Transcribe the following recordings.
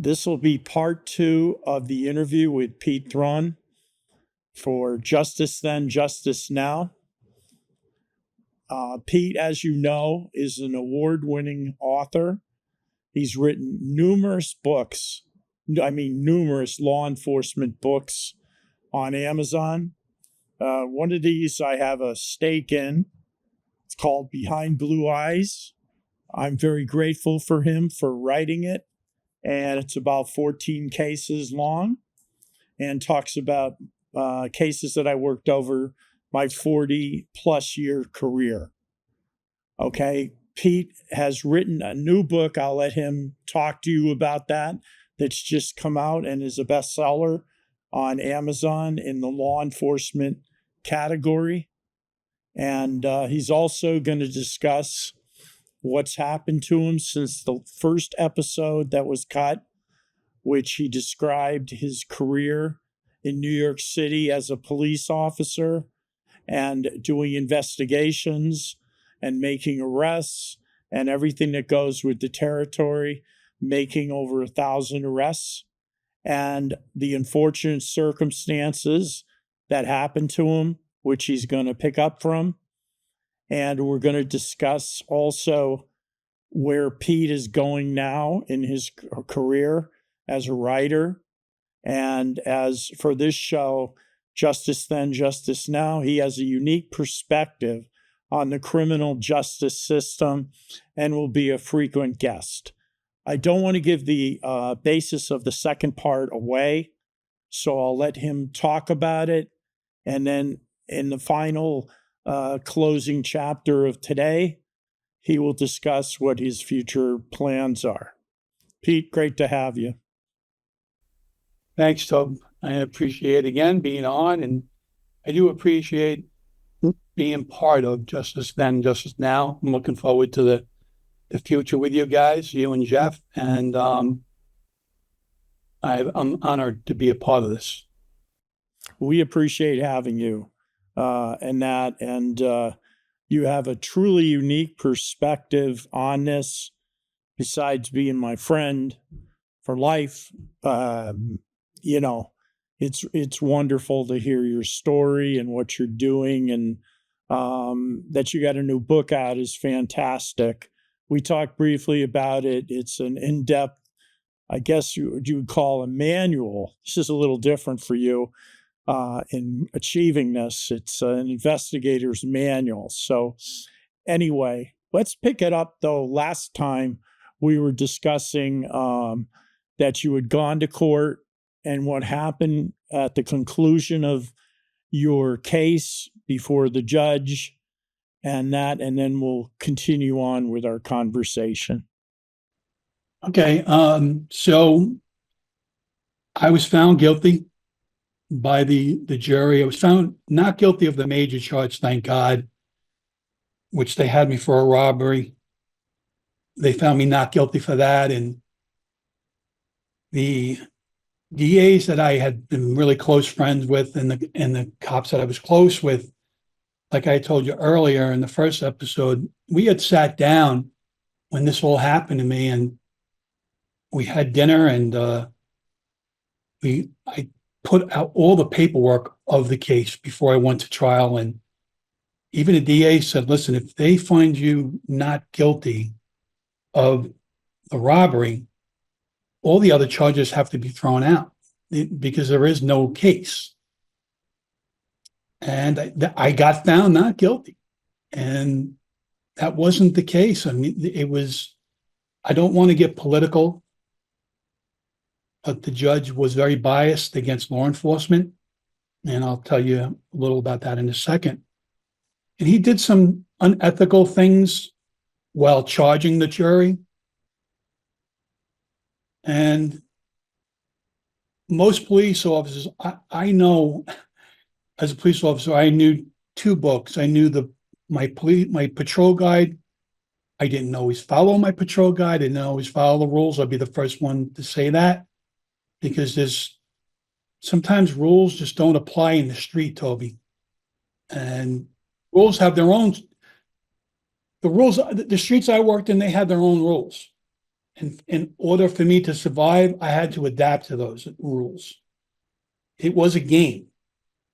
This will be part 2 of the interview with Pete Thron for Justice Then, Justice Now. Pete, as you know, is an award-winning author. He's written numerous law enforcement books on Amazon. One of these I have a stake in. It's called Behind Blue Eyes. I'm very grateful for him for writing it. And it's about 14 cases long and talks about cases that I worked over my 40-plus year career. Okay, Pete has written a new book. I'll let him talk to you about that. That's just come out and is a bestseller on Amazon in the law enforcement category. And he's also going to discuss what's happened to him since the first episode that was cut, which he described his career in New York City as a police officer and doing investigations and making arrests and everything that goes with the territory, making over 1,000 arrests, and the unfortunate circumstances that happened to him, which he's going to pick up from. And we're going to discuss also where Pete is going now in his career as a writer. And as for this show, Justice Then, Justice Now, he has a unique perspective on the criminal justice system and will be a frequent guest. I don't want to give the basis of the second part away, so I'll let him talk about it. And then in the final closing chapter of today, he will discuss what his future plans are. Pete, great to have you. Thanks, Tob. I appreciate again being on, and I do appreciate being part of Justice Then, Justice Now. I'm looking forward to the future with you guys, you and Jeff, and I'm honored to be a part of this. We appreciate having you. You have a truly unique perspective on this, besides being my friend for life. It's wonderful to hear your story and what you're doing, and that you got a new book out is fantastic. We talked briefly about it. It's an in-depth, I guess you would call a manual. This is a little different for you. In achieving this, it's an investigator's manual. So anyway, let's pick it up though. Last time we were discussing that you had gone to court and what happened at the conclusion of your case before the judge and then we'll continue on with our conversation. Okay, so I was found guilty by the jury. I was found not guilty of the major charge, thank God, which they had me for a robbery. They found me not guilty for that. And the DAs that I had been really close friends with and the cops that I was close with, like I told you earlier in the first episode, we had sat down when this all happened to me, and we had dinner, and I put out all the paperwork of the case before I went to trial. And even the DA said, listen, if they find you not guilty of the robbery, all the other charges have to be thrown out because there is no case. And I got found not guilty. And that wasn't the case. I mean, I don't want to get political, but the judge was very biased against law enforcement. And I'll tell you a little about that in a second. And he did some unethical things while charging the jury. And most police officers, I know as a police officer, I knew two books. I knew my patrol guide. I didn't always follow my patrol guide. I didn't always follow the rules. I'll be the first one to say that, because sometimes rules just don't apply in the street, Toby. And rules have their own. The streets I worked in, they had their own rules. And in order for me to survive, I had to adapt to those rules. It was a game.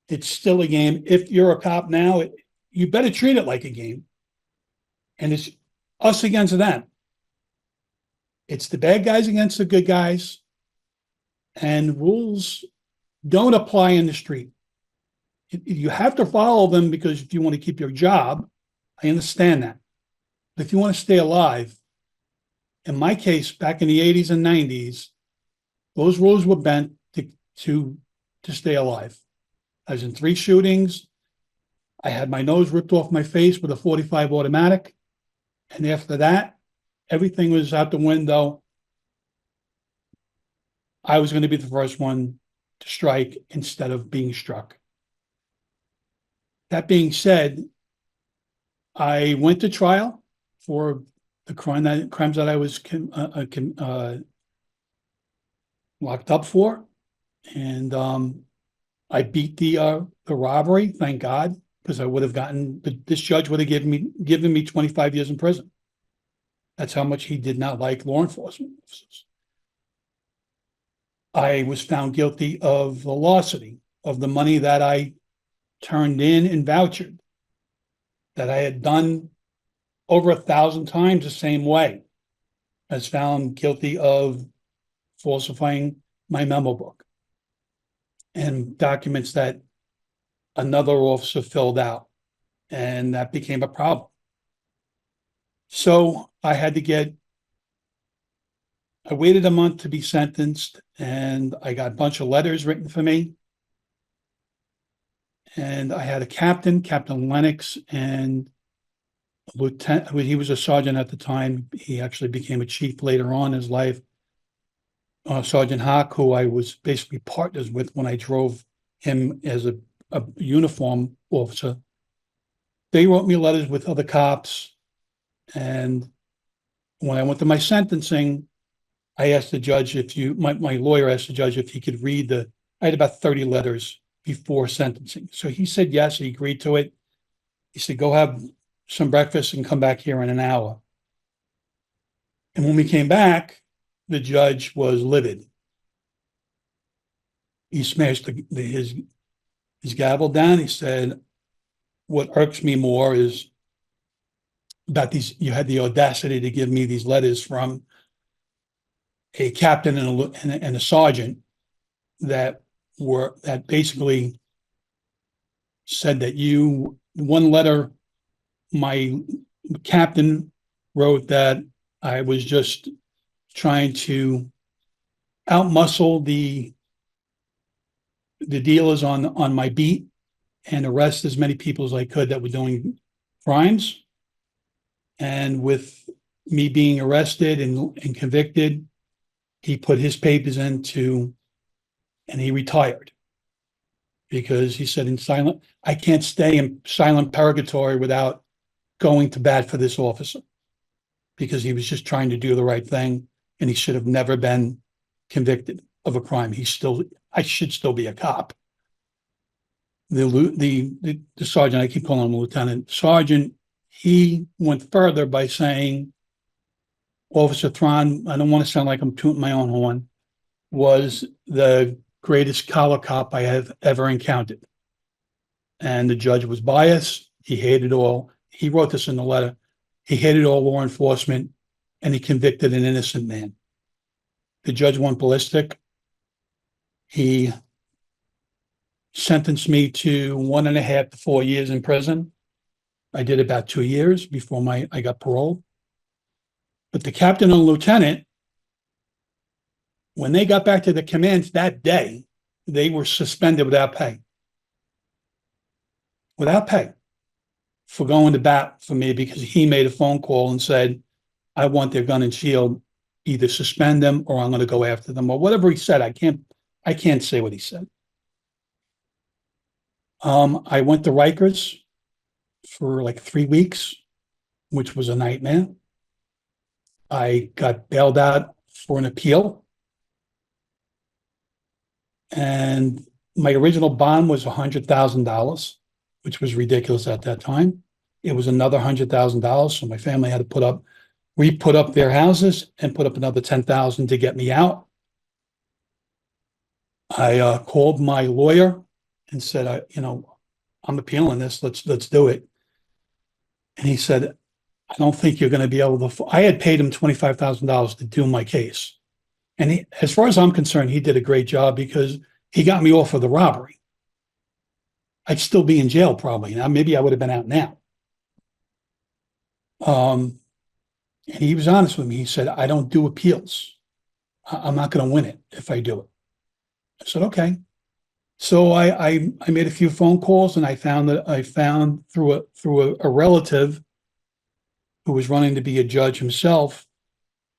It's still a game. If you're a cop now, you better treat it like a game. And it's us against them. It's the bad guys against the good guys. And rules don't apply in the street. You have to follow them because if you want to keep your job, I understand that. But if you want to stay alive, in my case, back in the 80s and 90s, those rules were bent to stay alive. I was in 3 shootings. I had my nose ripped off my face with a .45 automatic. And after that, everything was out the window. I was going to be the first one to strike instead of being struck. That being said, I went to trial for the crimes that I was locked up for, and I beat the robbery, thank God, because I would have this judge would have given me 25 years in prison. That's how much he did not like law enforcement officers. I was found guilty of the larceny, of the money that I turned in and vouchered, that I had done over 1,000 times the same way. I was found guilty of falsifying my memo book and documents that another officer filled out, and that became a problem. So I waited a month to be sentenced, and I got a bunch of letters written for me. And I had a Captain Lennox, and a lieutenant. He was a sergeant at the time. He actually became a chief later on in his life. Sergeant Hawk, who I was basically partners with when I drove him as a uniform officer. They wrote me letters with other cops. And when I went to my sentencing, I asked the judge my lawyer asked the judge if he could read I had about 30 letters before sentencing. So he said yes, he agreed to it. He said, go have some breakfast and come back here in an hour. And when we came back, the judge was livid. He smashed his gavel down. He said, what irks me more is about these, you had the audacity to give me these letters from a captain and a sergeant that basically said that one letter, my captain wrote that I was just trying to outmuscle the dealers on my beat and arrest as many people as I could that were doing crimes. And with me being arrested and convicted, he put his papers into, and he retired because he said I can't stay in silent purgatory without going to bat for this officer, because he was just trying to do the right thing and he should have never been convicted of a crime. I should still be a cop. The sergeant, I keep calling him lieutenant, sergeant, he went further by saying, Officer Thron, I don't want to sound like I'm tooting my own horn, was the greatest collar cop I have ever encountered. And the judge was biased. He hated he wrote this in the letter, he hated all law enforcement, and he convicted an innocent man. The judge went ballistic. He sentenced me to 1.5 to 4 years in prison. I did about 2 years before I got parole. But the captain and lieutenant, when they got back to the commands that day, they were suspended without pay. Without pay for going to bat for me because he made a phone call and said, I want their gun and shield, either suspend them or I'm going to go after them, or whatever he said. I can't say what he said. I went to Rikers for like 3 weeks, which was a nightmare. I got bailed out for an appeal. And my original bond was $100,000, which was ridiculous at that time. It was another $100,000. So my family had to put up We put up their houses and put up another 10,000 to get me out. I called my lawyer and said, I'm appealing this. Let's do it. And he said, I don't think you're going to be able to. I had paid him $25,000 to do my case. And as far as I'm concerned, he did a great job because he got me off of the robbery. I'd still be in jail probably. Now, maybe I would have been out now. And he was honest with me. He said, I don't do appeals. I'm not going to win it if I do it. I said, okay. So I made a few phone calls, and I found through a relative who was running to be a judge himself.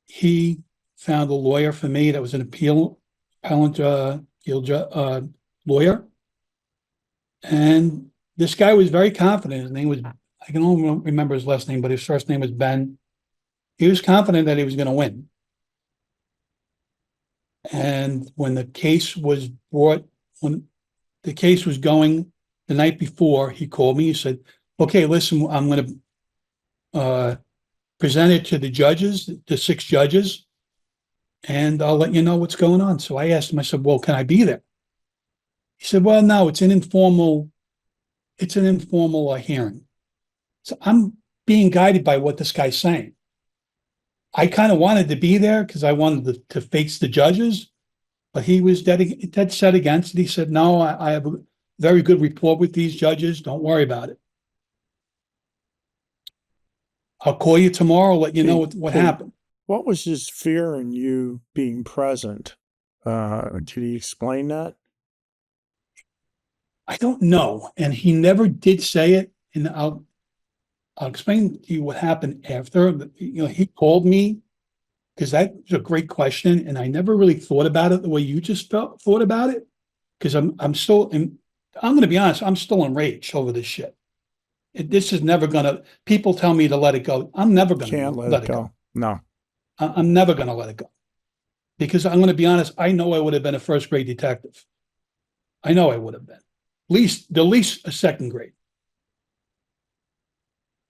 He found a lawyer for me that was an appellant lawyer, and this guy was very confident. His name was, I can only remember his last name, but his first name was Ben. He was confident that he was going to win. And when the case was going the night before, he called me. He said, okay, listen, I'm going to present it to the judges, the 6 judges, and I'll let you know what's going on. So I asked him, I said, well, can I be there? He said, well, no, it's an informal hearing. So I'm being guided by what this guy's saying. I kind of wanted to be there because I wanted to face the judges, but he was dead set against it. He said, no, I have a very good rapport with these judges. Don't worry about it. I'll call you tomorrow, let you know what happened. What was his fear in you being present? Did he explain that? I don't know. And he never did say it. And I'll explain to you what happened after. He called me because that was a great question. And I never really thought about it the way you just thought about it. Because I'm going to be honest, I'm still enraged over this shit. This is never going to, people tell me to let it go. I'm never going to let it go. No. I'm never going to let it go. Because I'm going to be honest, I know I would have been a first grade detective. I know I would have been. The least a second grade.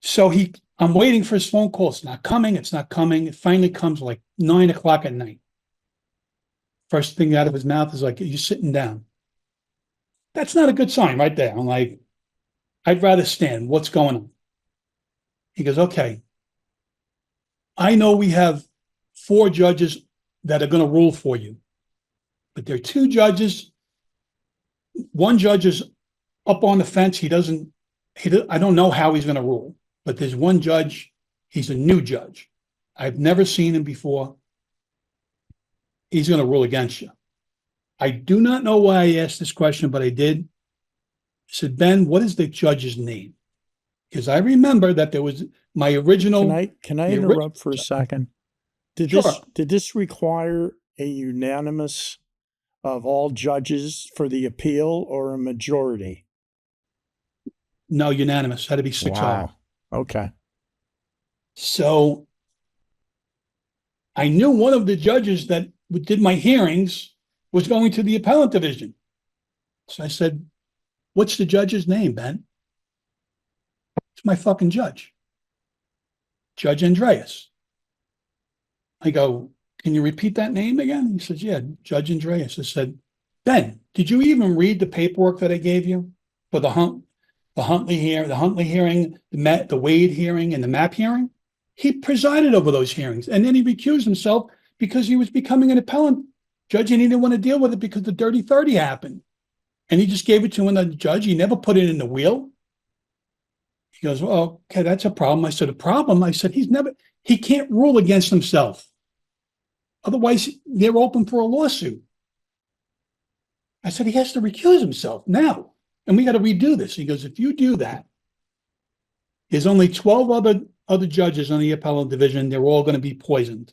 So I'm waiting for his phone call. It's not coming. It finally comes like 9:00 at night. First thing out of his mouth is like, are you sitting down? That's not a good sign right there. I'm like, I'd rather stand. What's going on? He goes, okay. I know we have 4 judges that are going to rule for you, but there are 2 judges. One judge is up on the fence. I don't know how he's going to rule, but there's one judge. He's a new judge. I've never seen him before. He's going to rule against you. I do not know why I asked this question, but I did. I said, Ben, what is the judge's name? Because I remember that there was my original. Can I interrupt for a second? Did this require a unanimous of all judges for the appeal or a majority? No, unanimous. Had to be 6-0. Wow. Okay. So I knew one of the judges that did my hearings was going to the appellate division. So I said, what's the judge's name, Ben? It's my fucking judge. Judge Andreas. I go, can you repeat that name again? He says, yeah, Judge Andreas. I said, Ben, did you even read the paperwork that I gave you for the Huntley hearing, the Wade hearing, and the MAP hearing? He presided over those hearings, and then he recused himself because he was becoming an appellant judge, and he didn't want to deal with it because the Dirty 30 happened. And he just gave it to another judge. He never put it in the wheel. He goes, well, okay, that's a problem. I said, a problem? I said, he can't rule against himself. Otherwise, they're open for a lawsuit. I said, he has to recuse himself now. And we got to redo this. He goes, if you do that, there's only 12 other judges on the appellate division. They're all going to be poisoned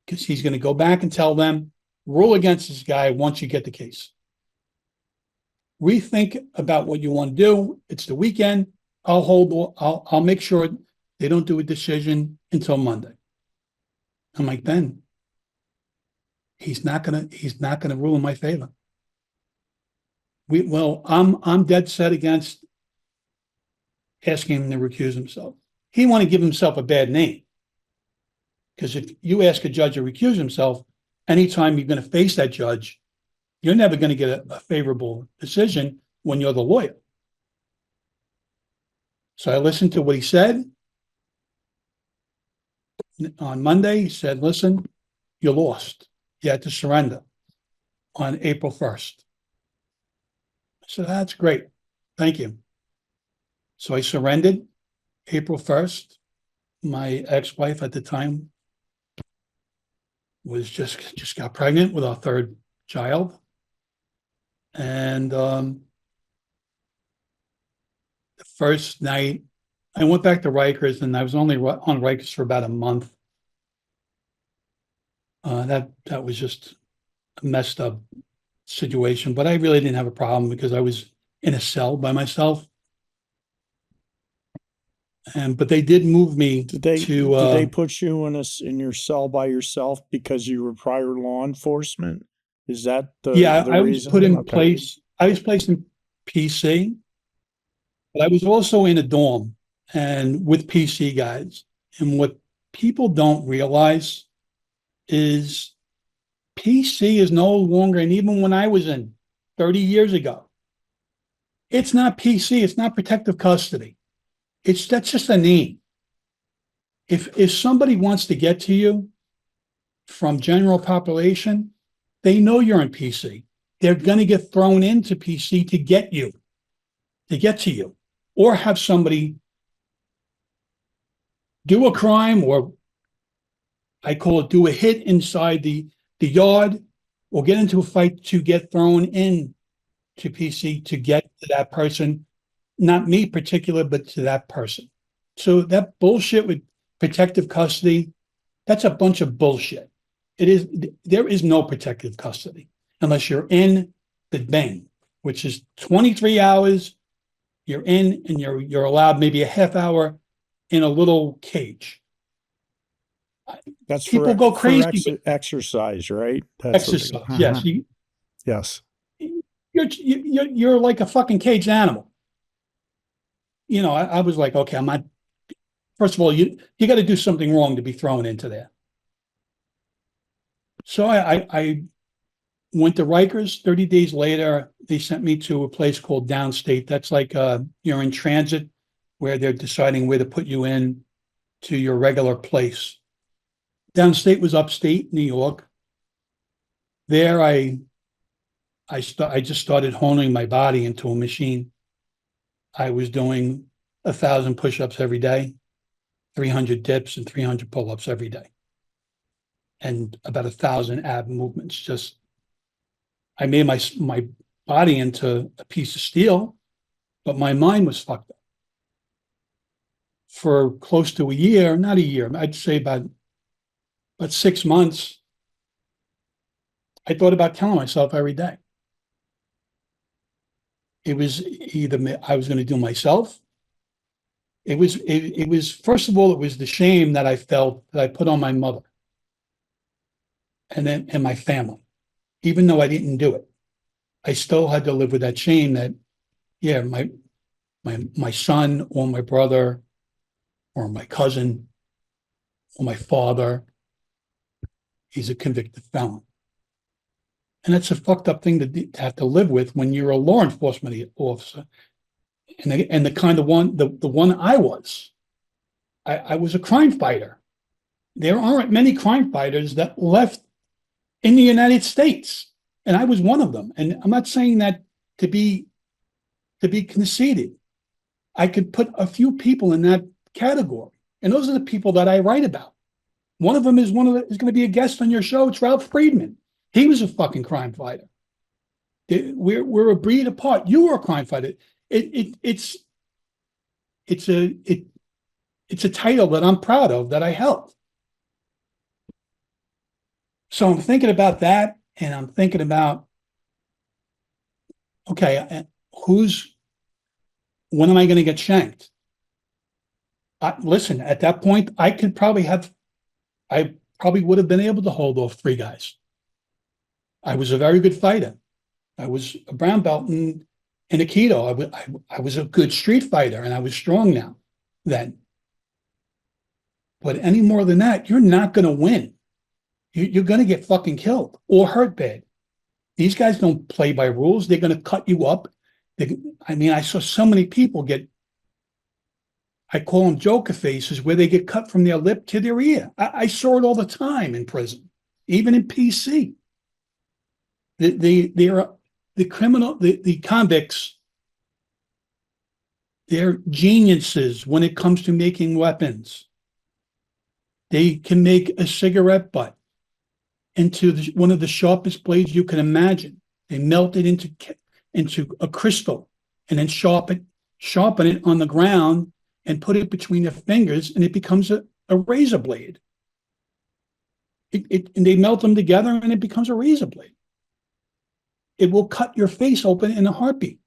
because he's going to go back and tell them, rule against this guy once you get the case. Rethink about what you want to do. It's the weekend. I'll make sure they don't do a decision until Monday. I'm like, Ben, he's not gonna rule in my favor. I'm dead set against asking him to recuse himself. He want to give himself a bad name. Because if you ask a judge to recuse himself, anytime you're going to face that judge, you're never going to get a favorable decision when you're the lawyer. So I listened to what he said. On Monday, he said, listen, you lost. You had to surrender on April 1st. I said, that's great. Thank you. So I surrendered April 1st. My ex-wife at the time was just got pregnant with our third child. And the first night, I went back to Rikers, and I was only on Rikers for about a month. That was just a messed up situation, but I really didn't have a problem because I was in a cell by myself. But they did move me Did they put you in your cell by yourself because you were prior law enforcement? Is that the I was reason? put in Okay. place. I was placed in PC, but I was also in a dorm and with PC guys. And what people don't realize is PC is no longer, and even when I was in 30 years ago, it's not PC, it's not protective custody. That's just a name. If somebody wants to get to you from general population, they know you're in PC. They're going to get thrown into PC to get to you, or have somebody do a crime, or I call it do a hit inside the yard, or get into a fight to get thrown in to PC to get to that person, not me particular, but to that person. So that bullshit with protective custody, that's a bunch of bullshit. There is no protective custody unless you're in the bin, which is 23 hours. You're in, and you're allowed maybe a half hour in a little cage. That's People go crazy for exercise, right? That's exercise. Yes, yes. you're like a fucking caged animal. I was like, okay, I'm not. First of all, you got to do something wrong to be thrown into there. So I went to Rikers. 30 days later, they sent me to a place called Downstate. That's like you're in transit, where they're deciding where to put you in to your regular place. Downstate was upstate New York. There, I just started honing my body into a machine. I was doing 1,000 push-ups every day, 300 dips, and 300 pull-ups every day, and about 1,000 ab movements. I made my body into a piece of steel, but my mind was fucked up. For close to a year, not a year, I'd say about 6 months, I thought about killing myself every day. It was either I was going to do myself. It was first of all, it was the shame that I felt that I put on my mother and my family, even though I didn't do it. I still had to live with that shame that, yeah, my son or my brother or my cousin or my father, he's a convicted felon. And that's a fucked up thing to have to live with when you're a law enforcement officer. And the kind of one, the one I was a crime fighter. There aren't many crime fighters that left in the United States. And I was one of them. And I'm not saying that to be conceited. I could put a few people in that category. And those are the people that I write about. One of them is going to be a guest on your show. It's Ralph Friedman. He was a fucking crime fighter. We're a breed apart. You were a crime fighter. It's a title that I'm proud of, that I held. So I'm thinking about that, and I'm thinking about, okay, when am I going to get shanked? Listen, at that point, I probably would have been able to hold off 3 guys. I was a very good fighter. I was a brown belt in Aikido. I was a good street fighter, and I was strong then. But any more than that, you're not going to win. You're going to get fucking killed or hurt bad. These guys don't play by rules. They're going to cut you up. I saw so many people get, I call them joker faces, where they get cut from their lip to their ear. I saw it all the time in prison, even in PC. The convicts, they're geniuses when it comes to making weapons. They can make a cigarette butt into one of the sharpest blades you can imagine. They melt it into a crystal and then sharpen it on the ground and put it between their fingers, and it becomes a razor blade. And they melt them together and it becomes a razor blade. It will cut your face open in a heartbeat.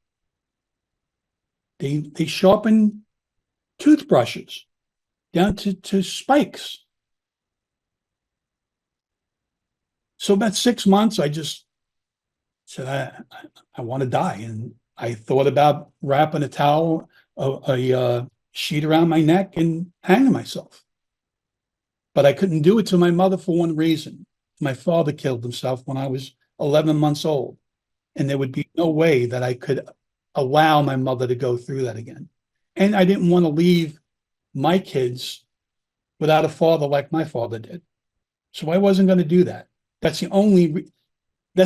They sharpen toothbrushes down to spikes. So about 6 months, I just said, I want to die. And I thought about wrapping a towel, a sheet around my neck and hanging myself. But I couldn't do it to my mother for one reason. My father killed himself when I was 11 months old. And there would be no way that I could allow my mother to go through that again. And I didn't want to leave my kids without a father like my father did. So I wasn't going to do that. That's the only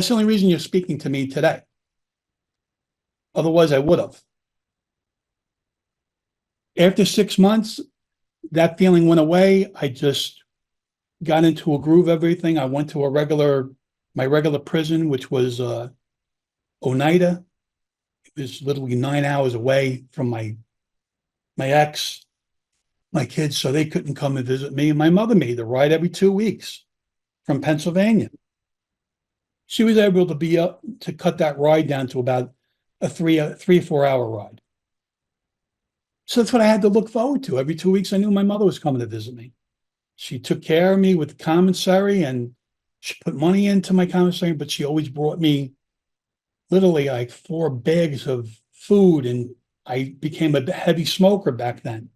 reason you're speaking to me today. Otherwise, I would have. After 6 months, that feeling went away. I just got into a groove of everything. I went to my regular prison, which was Oneida. It was literally 9 hours away from my ex, my kids, so they couldn't come and visit me. And my mother made the ride every 2 weeks from Pennsylvania. She was able to cut that ride down to about a 4 hour ride. So that's what I had to look forward to. Every 2 weeks, I knew my mother was coming to visit me. She took care of me with commissary, and she put money into my commissary, but she always brought me literally like 4 bags of food, and I became a heavy smoker back then.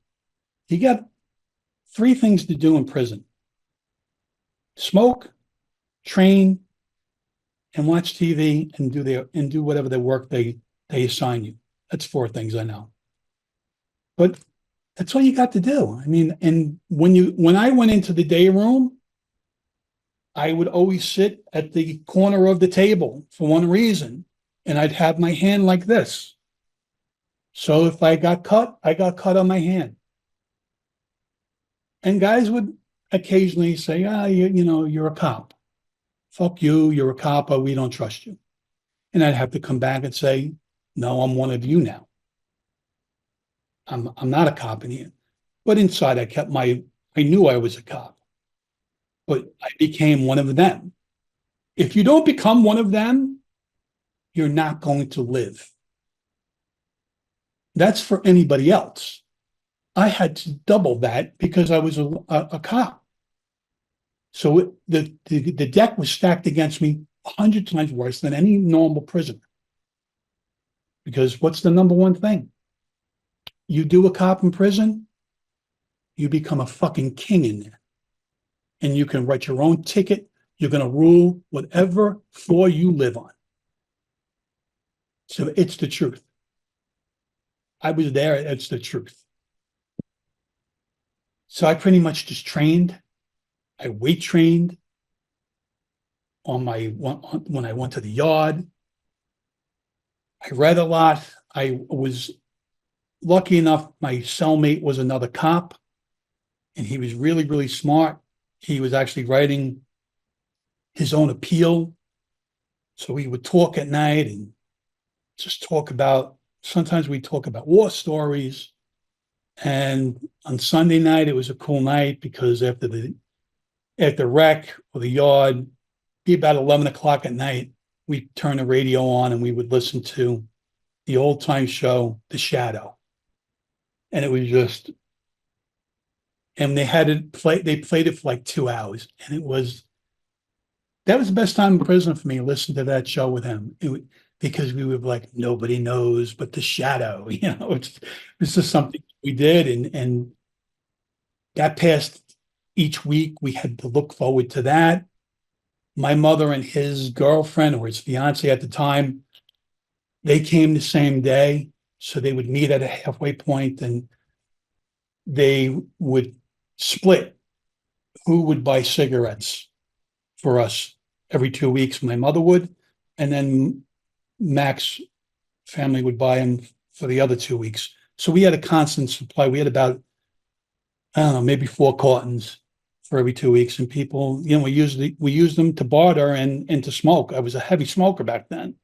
You got 3 things to do in prison: smoke, train, and watch TV and do whatever the work they assign you. That's 4 things I know. But that's all you got to do. I mean, and when I went into the day room, I would always sit at the corner of the table for one reason, and I'd have my hand like this. So if I got cut on my hand. And guys would occasionally say, you're a cop. Fuck you, you're a cop, or we don't trust you. And I'd have to come back and say, no, I'm one of you now. I'm not a cop in here. But inside I knew I was a cop. But I became one of them. If you don't become one of them, you're not going to live. That's for anybody else. I had to double that because I was a cop. So the deck was stacked against me 100 times worse than any normal prisoner. Because what's the number one thing? You do a cop in prison, you become a fucking king in there. And you can write your own ticket. You're going to rule whatever floor you live on. So it's the truth. I was there. It's the truth. So I pretty much just trained. I weight trained when I went to the yard. I read a lot. I was lucky enough, my cellmate was another cop, and he was really, really smart. He was actually writing his own appeal. So we would talk at night and just sometimes we talk about war stories. And on Sunday night, it was a cool night because after rec or the yard, be about 11 o'clock at night, we'd turn the radio on and we would listen to the old time show, The Shadow. And it was just, and they played it for like 2 hours. And that was the best time in prison for me, to listen to that show with him. Because we were like, nobody knows but The Shadow. It's just something we did. And that passed each week we had to look forward to that. My mother and his girlfriend or his fiance at the time, they came the same day. So they would meet at a halfway point and they would split who would buy cigarettes for us every 2 weeks. My mother would, and then Mac's family would buy them for the other 2 weeks. So we had a constant supply. We had about, I don't know, maybe 4 cartons for every 2 weeks. And people, we used them to barter and to smoke. I was a heavy smoker back then.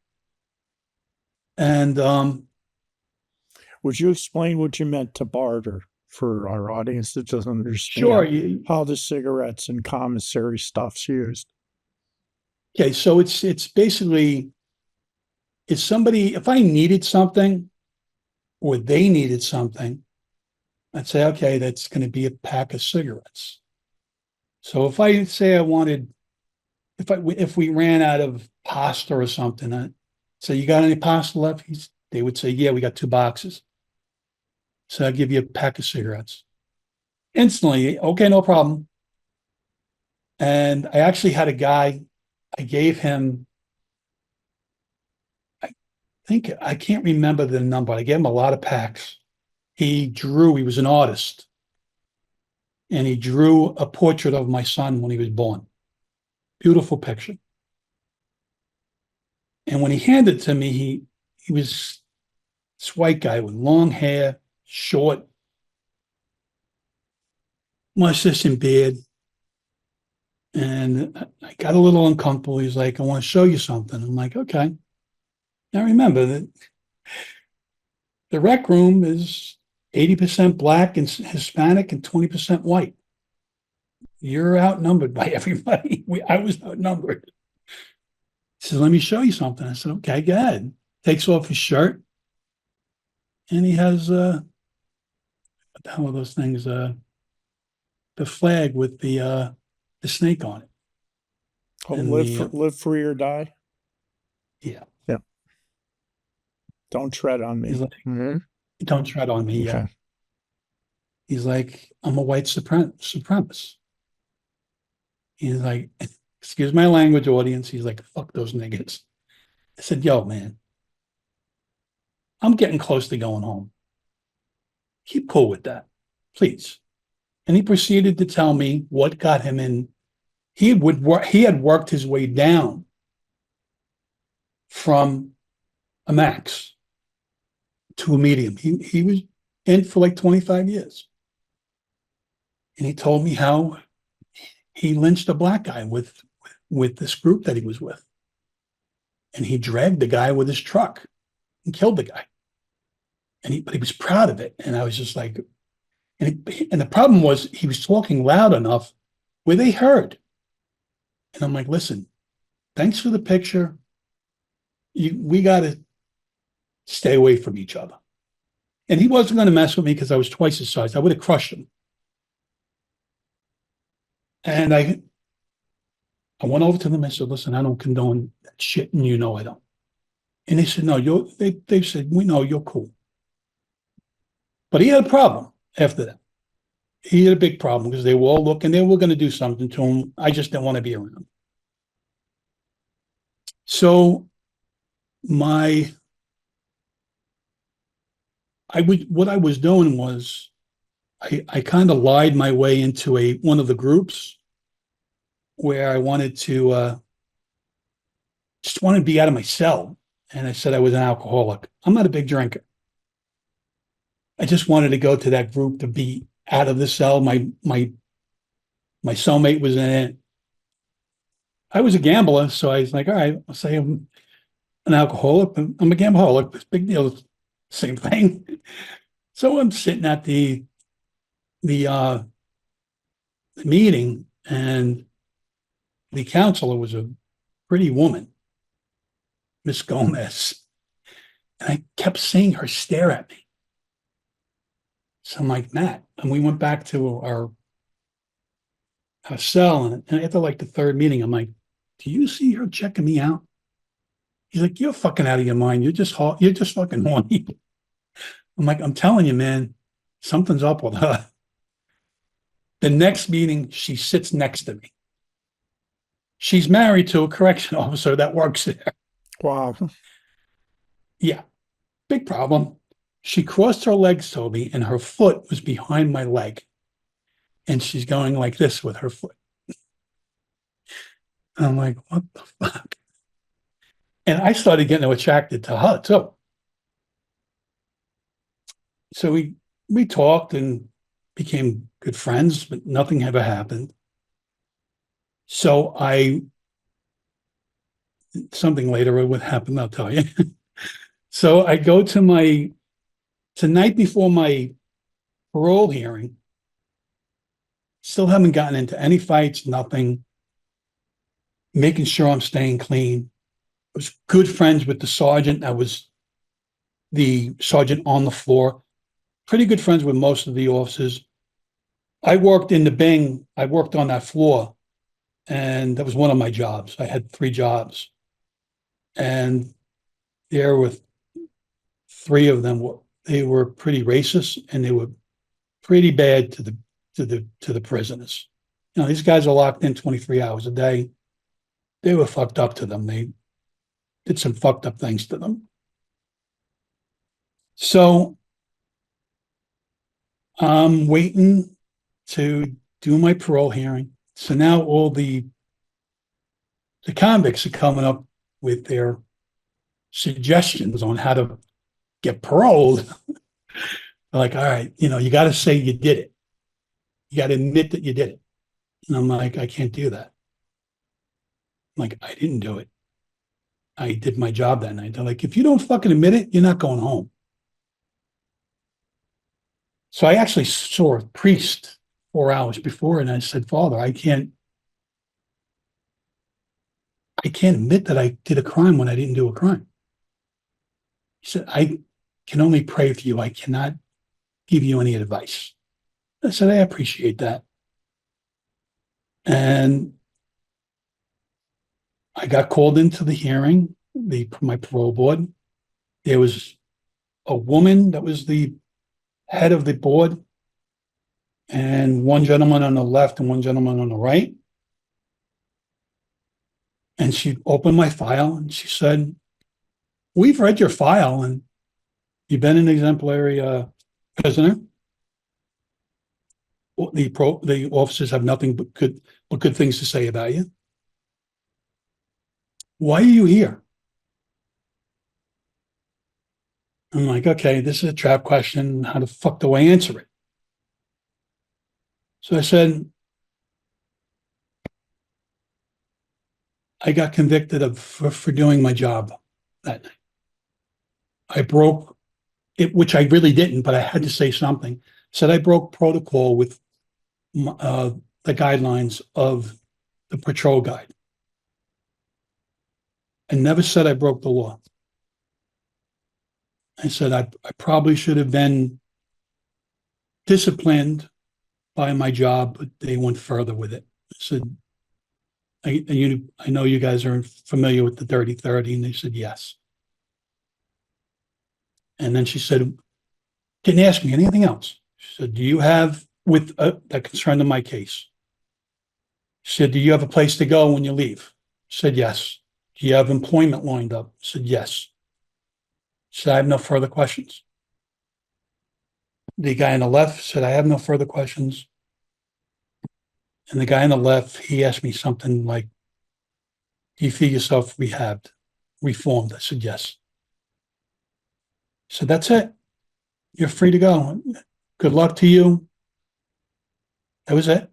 And Would you explain what you meant to barter for our audience that doesn't understand sure. how the cigarettes and commissary stuff's used? Okay, so it's basically, if I needed something or they needed something, I'd say, okay, that's going to be a pack of cigarettes. So if I say I wanted, if we ran out of pasta or something, I'd say, you got any pasta left? They would say, yeah, we got 2 boxes. So I'd give you a pack of cigarettes. Instantly, okay, no problem. And I actually had a guy, I gave him, I can't remember the number. I gave him a lot of packs. He was an artist. And he drew a portrait of my son when he was born. Beautiful picture. And when he handed it to me, he was this white guy with long hair, short, mustache and beard. And I got a little uncomfortable. He's like, I want to show you something. I'm like, okay. Now remember that the rec room is 80% black and Hispanic and 20% white. You're outnumbered by everybody. I was outnumbered. He says, let me show you something. I said, okay, go ahead. Takes off his shirt. And he has, what the hell are those things? The flag with the snake on it. Oh, And live free or die? Yeah. Yeah. Don't tread on me. He's like, don't tread on me. Okay. Yeah. He's like, I'm a white supremacist. He's like, excuse my language, audience. He's like, fuck those niggas. I said, yo, man, I'm getting close to going home. Keep cool with that, please. And he proceeded to tell me what got him in. He had worked his way down from a max to a medium. He was in for like 25 years. And he told me how he lynched a black guy with this group that he was with. And he dragged the guy with his truck and killed the guy. But he was proud of it. And I was just like, and the problem was he was talking loud enough where they heard. And I'm like, listen, thanks for the picture. We got to stay away from each other. And he wasn't going to mess with me because I was twice his size. I would have crushed him. And I went over to them. I said, listen, I don't condone that shit, and I don't. And they said, no, they said, we know you're cool. But he had a problem after that. He had a big problem because they were all looking, they were going to do something to him. I just didn't want to be around. So what I was doing was I kind of lied my way into one of the groups where I wanted to just wanted to be out of my cell. And I said I was an alcoholic. I'm not a big drinker. I just wanted to go to that group to be out of the cell. My cellmate was in it. I was a gambler, so I was like, all right, I'll say I'm an alcoholic. I'm a gambaholic. It's a big deal. Same thing. So I'm sitting at the meeting, and the counselor was a pretty woman, Miss Gomez. And I kept seeing her stare at me. So I'm like, Matt, and we went back to our cell, and after like the third meeting, I'm like, do you see her checking me out? He's like, you're fucking out of your mind. You're just fucking horny. I'm like, I'm telling you, man, something's up with her. The next meeting, she sits next to me. She's married to a correction officer that works there. Wow. Yeah, big problem. She crossed her legs to me and her foot was behind my leg. And she's going like this with her foot. And I'm like, what the fuck? And I started getting attracted to her too. So we talked and became good friends, but nothing ever happened. So something later would happen, I'll tell you. So I go to tonight before my parole hearing. Still haven't gotten into any fights, nothing. Making sure I'm staying clean. I was good friends with the sergeant. I was the sergeant on the floor. Pretty good friends with most of the officers. I worked in the Bing. I worked on that floor, and that was one of my jobs. I had 3 jobs, and there were 3 of them. They were pretty racist, and they were pretty bad to the prisoners. You know, these guys are locked in 23 hours a day. They were fucked up to them. They did some fucked up things to them. So I'm waiting to do my parole hearing. So now all the convicts are coming up with their suggestions on how to get paroled. Like, all right, you got to say you did it. You got to admit that you did it. And I'm like, I can't do that. I'm like, I didn't do it. I did my job that night. They're like, if you don't fucking admit it, you're not going home. So I actually saw a priest 4 hours before, and I said, Father, I can't admit that I did a crime when I didn't do a crime. He said, I can only pray for you. I cannot give you any advice. I said, I appreciate that. And I got called into the hearing, my parole board. There was a woman that was the head of the board, and one gentleman on the left and one gentleman on the right. And she opened my file and she said, we've read your file and you've been an exemplary prisoner. The officers have nothing but good things to say about you. Why are you here? I'm like, okay, this is a trap question. How the fuck do I answer it? So I said, I got convicted for doing my job that night. I broke it, which I really didn't, but I had to say something. Said I broke protocol with the guidelines of the patrol guide. I never said I broke the law. I said I probably should have been disciplined by my job, but they went further with it. I said, I know you guys are familiar with the Dirty 30, and they said yes. And then she said, didn't ask me anything else. She said, do you have, with that concerned in my case? She said, do you have a place to go when you leave? I said, yes. Do you have employment lined up? I said, yes. She said, I have no further questions. The guy on the left said, I have no further questions. And the guy on the left, he asked me something like, do you feel yourself rehabbed, reformed? I said, yes. He said, that's it. You're free to go. Good luck to you. That was it.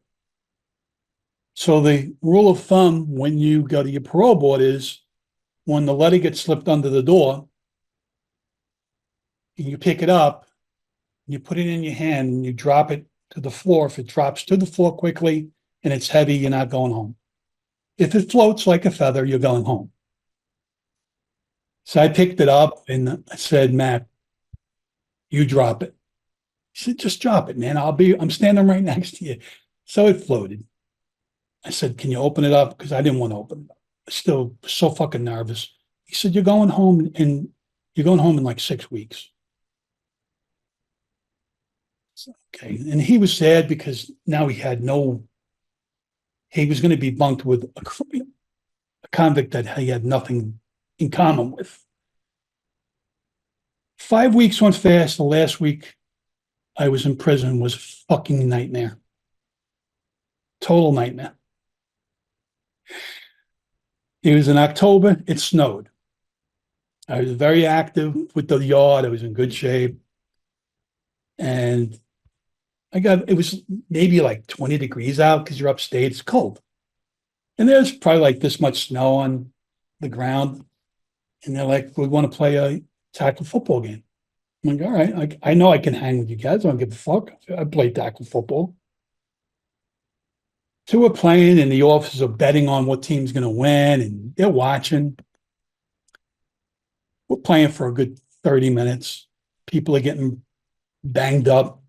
So the rule of thumb when you go to your parole board is when the letter gets slipped under the door, you pick it up, you put it in your hand, and you drop it to the floor. If it drops to the floor quickly and it's heavy, you're not going home. If it floats like a feather, you're going home. So I picked it up and I said, Matt, you drop it. He said, just drop it, man. I'm standing right next to you. So it floated. I said, can you open it up? Because I didn't want to open it up. I still was so fucking nervous. He said, you're going home in like 6 weeks. Okay. And he was sad because now he was going to be bunked with a convict that he had nothing in common with. 5 weeks went fast. The last week I was in prison was a fucking nightmare. Total nightmare. It was in October. It snowed. I was very active with the yard. I was in good shape. And it was maybe like 20 degrees out because you're upstate. It's cold. And there's probably like this much snow on the ground. And they're like, we want to play a tackle football game. I'm like, all right, I know I can hang with you guys. I don't give a fuck. I play tackle football. So we're playing, and the officers are betting on what team's going to win, and they're watching. We're playing for a good 30 minutes. People are getting banged up.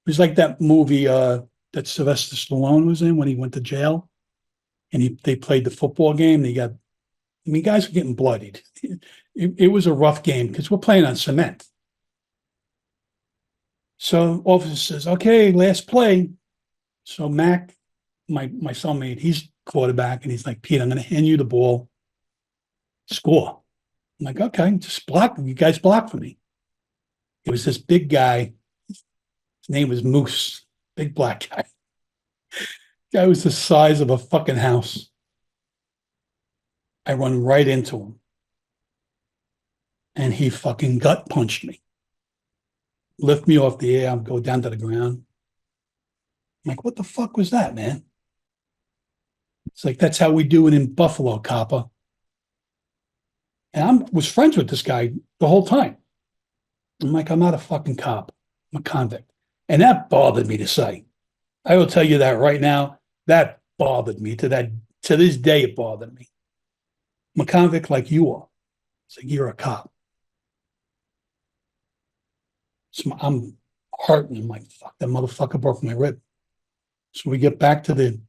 It was like that movie that Sylvester Stallone was in when he went to jail, and they played the football game. Guys were getting bloodied. It was a rough game because we're playing on cement. So officer says, okay, last play. So Mac, my cellmate, he's quarterback, and he's like, Pete, I'm going to hand you the ball. Score. I'm like, okay, just block. You guys block for me. It was this big guy. His name was Moose, big black guy. Guy was the size of a fucking house. I run right into him. And he fucking gut punched me. Lift me off the air. I'm go down to the ground. I'm like, what the fuck was that, man? It's like, that's how we do it in Buffalo, copper. And I was friends with this guy the whole time. I'm like, I'm not a fucking cop. I'm a convict. And that bothered me to say. I will tell you that right now. That bothered me to this day. It bothered me. I'm a convict like you are. It's like, you're a cop. So I'm hurting. I'm like, fuck, that motherfucker broke my rib. So we get back to the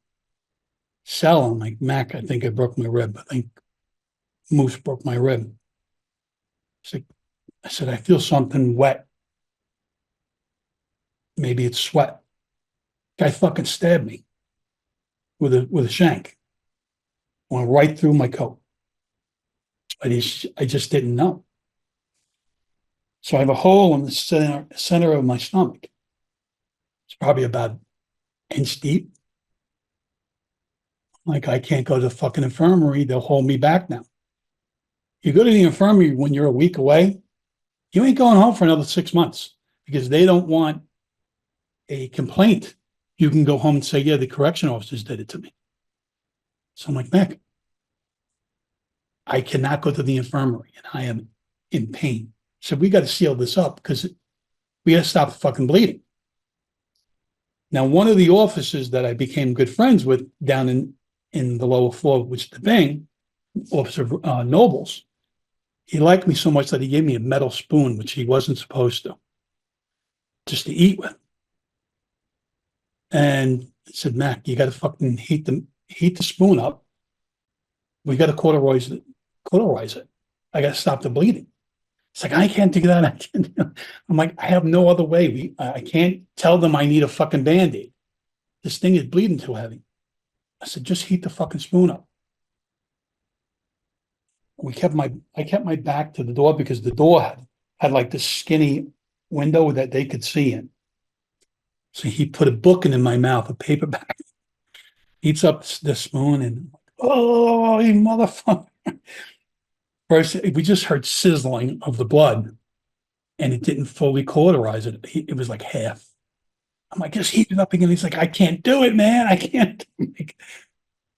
cell. I'm like, Mac, I think I broke my rib. I think Moose broke my rib. I said, I feel something wet. Maybe it's sweat. Guy fucking stabbed me with a shank. Went right through my coat. I just didn't know. So I have a hole in the center of my stomach. It's probably about an inch deep. Like, I can't go to the fucking infirmary. They'll hold me back now. You go to the infirmary when you're a week away, you ain't going home for another 6 months because they don't want a complaint. You can go home and say, yeah, the correction officers did it to me. So I'm like, Mac, I cannot go to the infirmary and I am in pain. So we got to seal this up because we got to stop the fucking bleeding. Now, one of the officers that I became good friends with down in the lower floor, which is the Bang, Officer Nobles, he liked me so much that he gave me a metal spoon, which he wasn't supposed to, just to eat with. And I said, Mac, you got to fucking heat the spoon up. We got to cauterize it. I got to stop the bleeding. It's like, I can't do that. I can't. I'm like, I have no other way. I can't tell them I need a fucking Band-Aid. This thing is bleeding too heavy. I said, just heat the fucking spoon up. I kept my back to the door because the door had like this skinny window that they could see in. So he put a book in my mouth, a paperback, heats up the spoon, and oh, you motherfucker. First, we just heard sizzling of the blood, and it didn't fully cauterize it. It was like half. I'm like, just heat it up again. He's like, I can't do it, man. I can't. Like,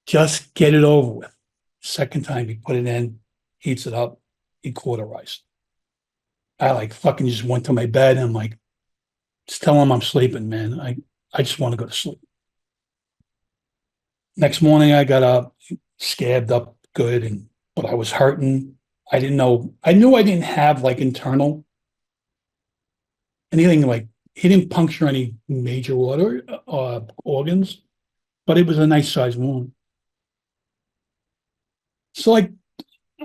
just get it over with. Second time he put it in, heats it up, he cauterized. I like fucking just went to my bed and I'm like, just tell him I'm sleeping, man. I just want to go to sleep. Next morning I got up, scabbed up good, but I was hurting. I didn't know. I knew I didn't have like internal anything, like he didn't puncture any major organs, but it was a nice sized wound. So like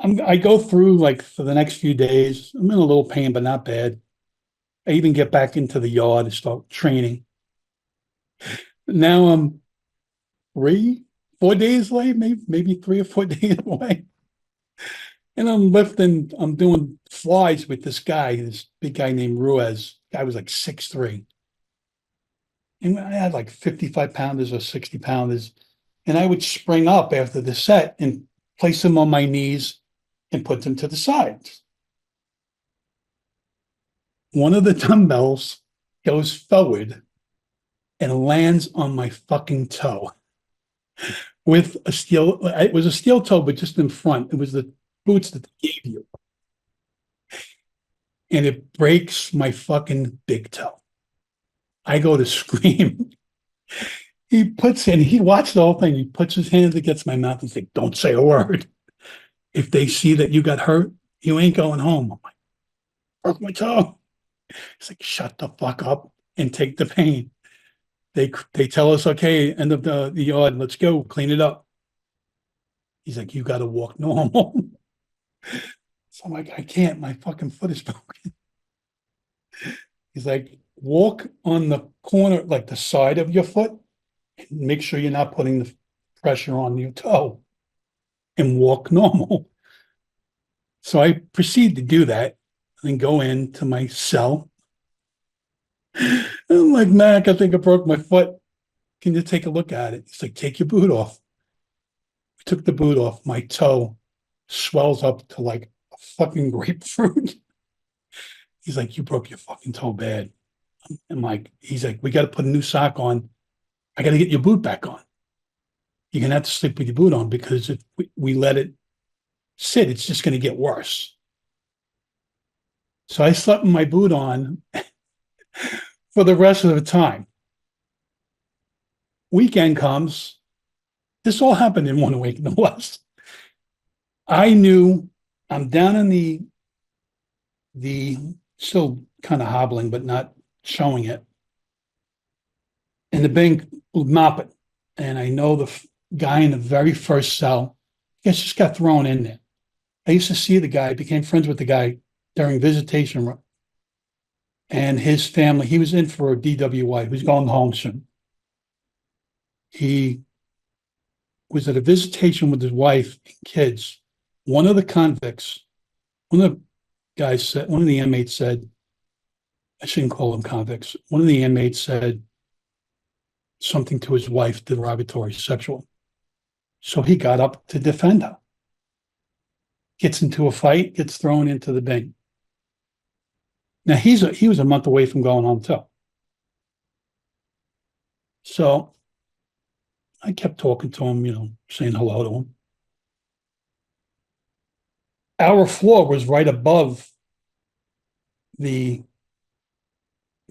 I go through like for the next few days, I'm in a little pain, but not bad. I even get back into the yard and start training. Now I'm 4 days late, maybe 3 or 4 days away. And I'm doing flies with this big guy named Ruiz. Guy was like 6'3". And I had like 55 pounders or 60 pounders. And I would spring up after the set and place them on my knees and put them to the sides. One of the dumbbells goes forward and lands on my fucking toe with a steel. It was a steel toe, but just in front. It was the boots that they gave you. And it breaks my fucking big toe. I go to scream. He watched the whole thing. He puts his hand against my mouth and says, "Don't say a word. If they see that you got hurt, you ain't going home." I'm like, broke my toe. He's like, "Shut the fuck up and take the pain." They tell us, "Okay, end of the yard, let's go, clean it up." He's like, "You got to walk normal." So I'm like, "I can't. My fucking foot is broken." He's like, "Walk on the corner, like the side of your foot, and make sure you're not putting the pressure on your toe, and walk normal." So I proceed to do that and go into my cell. I'm like, "Mac, I think I broke my foot. Can you take a look at it?" He's like, "Take your boot off." I took the boot off. My toe swells up to like a fucking grapefruit. He's like, "You broke your fucking toe bad." He's like, "We got to put a new sock on. I got to get your boot back on. You're going to have to sleep with your boot on because if we let it sit, it's just going to get worse." So I slept with my boot on for the rest of the time. Weekend comes. This all happened in one week, no less. I knew I'm down in the still kind of hobbling, but not showing it. And the bank would mop it. And I know the guy in the very first cell, I guess, just got thrown in there. I used to see the guy, became friends with the guy during visitation. And his family, he was in for a DWI. He was going home soon. He was at a visitation with his wife and kids. One of the convicts, one of the guys said, one of the inmates said, I shouldn't call them convicts. One of the inmates said something to his wife, derogatory, sexual. So he got up to defend her. Gets into a fight, gets thrown into the bin. Now he was a month away from going home too. So I kept talking to him, saying hello to him. Our floor was right above the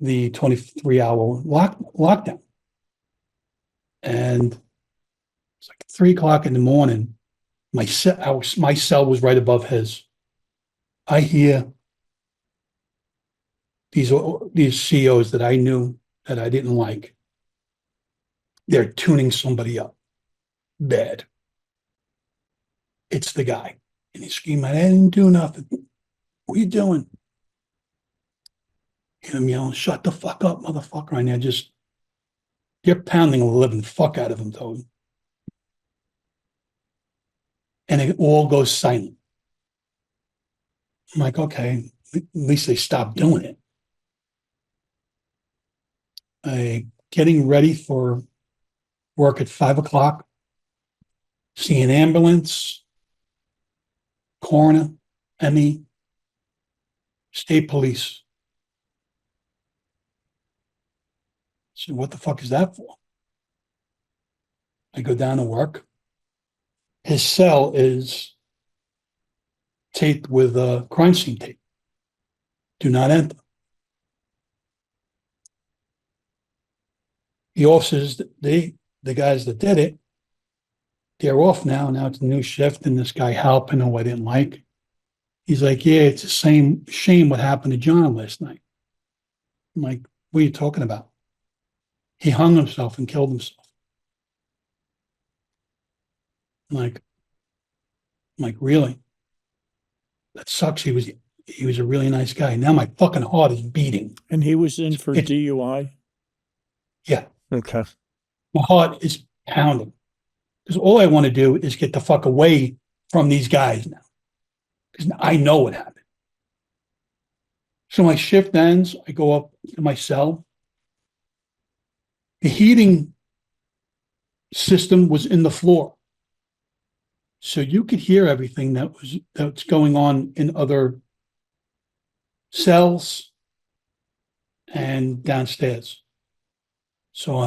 23-hour lockdown. And it's like 3 o'clock in the morning. My cell was right above his. I hear these CEOs that I knew that I didn't like. They're tuning somebody up bad. It's the guy. And he's screaming, "I didn't do nothing. What are you doing?" And I'm yelling, "Shut the fuck up, motherfucker." And you're pounding the living fuck out of him, Toad. And it all goes silent. I'm like, okay, at least they stopped doing it. Getting ready for work at 5 o'clock, see an ambulance, coroner, ME, state police. So what the fuck is that for? I go down to work. His cell is taped with a crime scene tape. Do not enter. The officers, the guys that did it, they're off now. Now it's a new shift, and this guy helping who I didn't like. He's like, "Yeah, it's the same shame what happened to John last night." I'm like, "What are you talking about?" He hung himself and killed himself. I'm like, really? That sucks. he was a really nice guy. Now my fucking heart is beating. And he was in for It- DUI? Yeah, Okay. my heart is pounding because all I want to do is get the fuck away from these guys now because I know what happened. So my shift ends. I go up to my cell. The heating system was in the floor, so you could hear everything that's going on in other cells and downstairs. So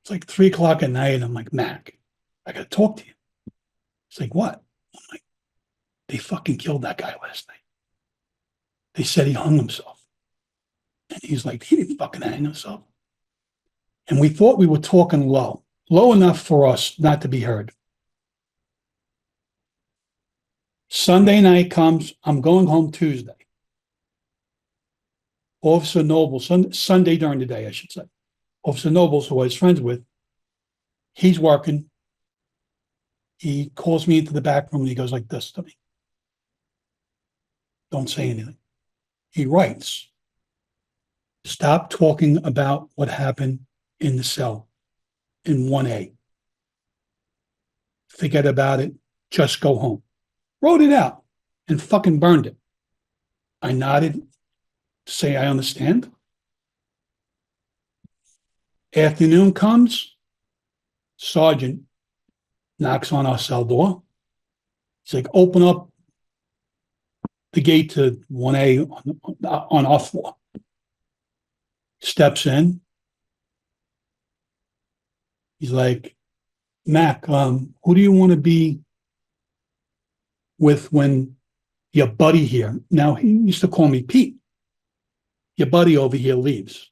it's like 3 o'clock at night. And I'm like, Mac, I got to talk to you. It's like, what? I'm like, they fucking killed that guy last night. They said he hung himself. And he's like, he didn't fucking hang himself. And we thought we were talking low enough for us not to be heard. Sunday night comes. I'm going home Tuesday. Officer Noble, Sunday during the day, I should say. Officer Nobles, who I was friends with, he's working. He calls me into the back room and he goes like this to me. Don't say anything. He writes, stop talking about what happened in the cell in 1A. Forget about it. Just go home. Wrote it out and fucking burned it. I nodded to say I understand. Afternoon comes. Sergeant knocks on our cell door. He's like, open up the gate to 1A on our floor. Steps in. He's like, Mac, who do you want to be with when your buddy here, now he used to call me Pete, your buddy over here leaves.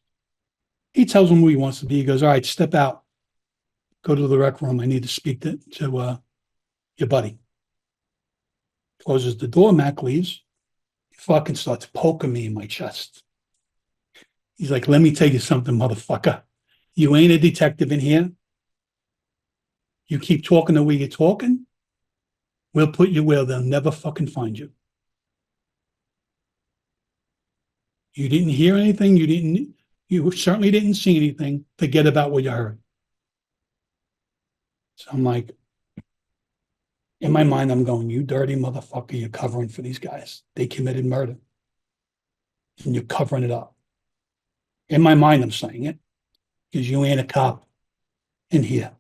He tells him who he wants to be. He goes, all right, step out. Go to the rec room. I need to speak to your buddy. Closes the door. Mac leaves. He fucking starts poking me in my chest. He's like, let me tell you something, motherfucker. You ain't a detective in here. You keep talking the way you're talking, we'll put you where they'll never fucking find you. You didn't hear anything. You certainly didn't see anything. Forget about what you heard. So I'm like, in my mind, I'm going, you dirty motherfucker, you're covering for these guys. They committed murder. And you're covering it up. In my mind, I'm saying it because you ain't a cop in here.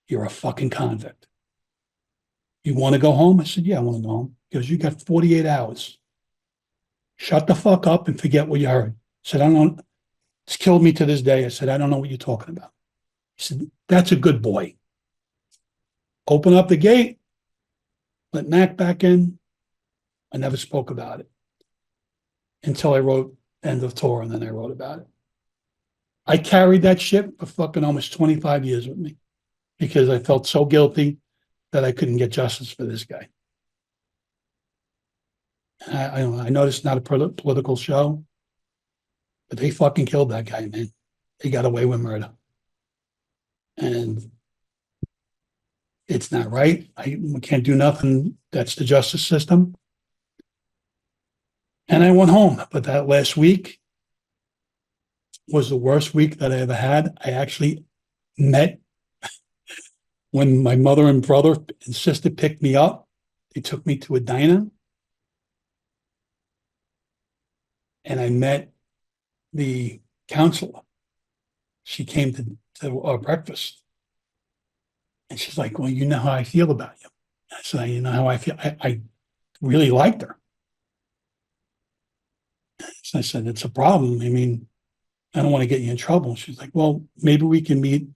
You're a fucking convict. You want to go home? I said, yeah, I want to go home. He goes, you got 48 hours. Shut the fuck up and forget what you heard. I said, I don't know. It's killed me to this day. I said, I don't know what you're talking about. He said, that's a good boy. Open up the gate. Let Mac back in. I never spoke about it until I wrote End of Tour, and then I wrote about it. I carried that shit for fucking almost 25 years with me because I felt so guilty that I couldn't get justice for this guy. I know it's not a political show, but they fucking killed that guy, man. They got away with murder. And it's not right. I can't do nothing. That's the justice system. And I went home. But that last week was the worst week that I ever had. I actually met when my mother and brother and sister picked me up. They took me to a diner. And I met the counselor. She came to our breakfast. And she's like, well, you know how I feel about you. I said, you know how I feel? I really liked her. So I said, it's a problem. I mean, I don't want to get you in trouble. She's like, well, maybe we can meet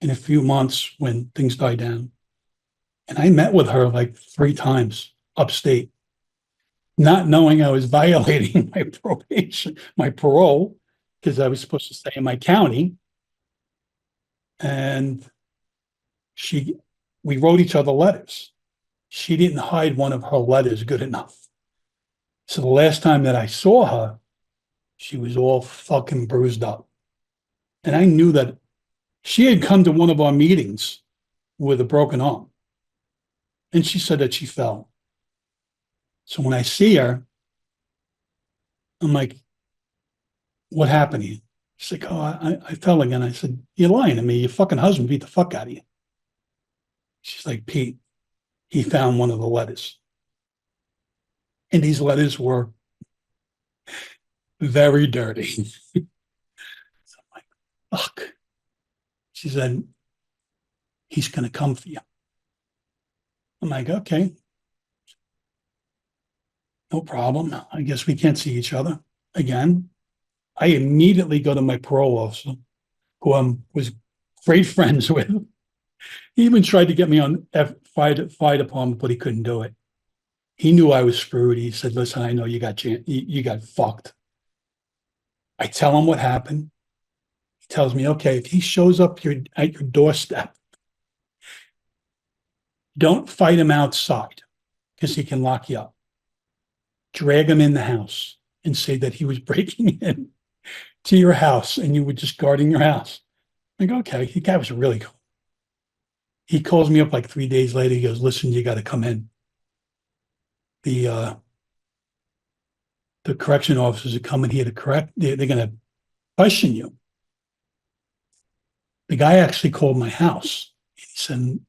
in a few months when things die down. And I met with her like 3 times upstate, not knowing I was violating my probation, my parole, because I was supposed to stay in my county. And we wrote each other letters. She didn't hide one of her letters good enough. So the last time that I saw her, she was all fucking bruised up. And I knew that she had come to one of our meetings with a broken arm. And she said that she fell. So when I see her, I'm like, what happened to you? She's like, oh, I fell again. I said, you're lying to me. Your fucking husband beat the fuck out of you. She's like, Pete, he found one of the letters. And these letters were very dirty. So I'm like, fuck. She said, he's going to come for you. I'm like, okay, no problem. I guess we can't see each other again. I immediately go to my parole officer, who I was great friends with. He even tried to get me on fire department, but he couldn't do it. He knew I was screwed. He said, listen, I know you got fucked. I tell him what happened. He tells me, okay, if he shows up at your doorstep, don't fight him outside because he can lock you up. Drag him in the house and say that he was breaking in to your house and you were just guarding your house. I go, okay, the guy was really cool. He calls me up like 3 days later. He goes, listen, you got to come in. The correction officers are coming here to correct. They're going to question you. The guy actually called my house. He said,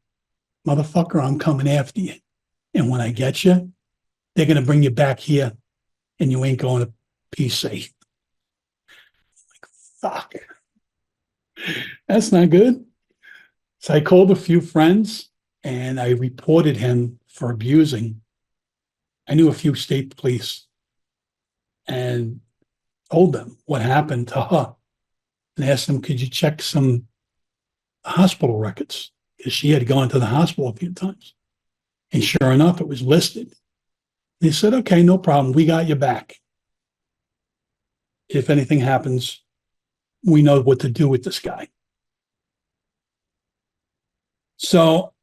motherfucker, I'm coming after you. And when I get you, they're going to bring you back here and you ain't going to PC. Fuck. That's not good. So I called a few friends and I reported him for abusing. I knew a few state police and told them what happened to her and asked them, could you check some hospital records? Because she had gone to the hospital a few times. And sure enough, it was listed. They said, okay, no problem. We got you back. If anything happens, we know what to do with this guy. So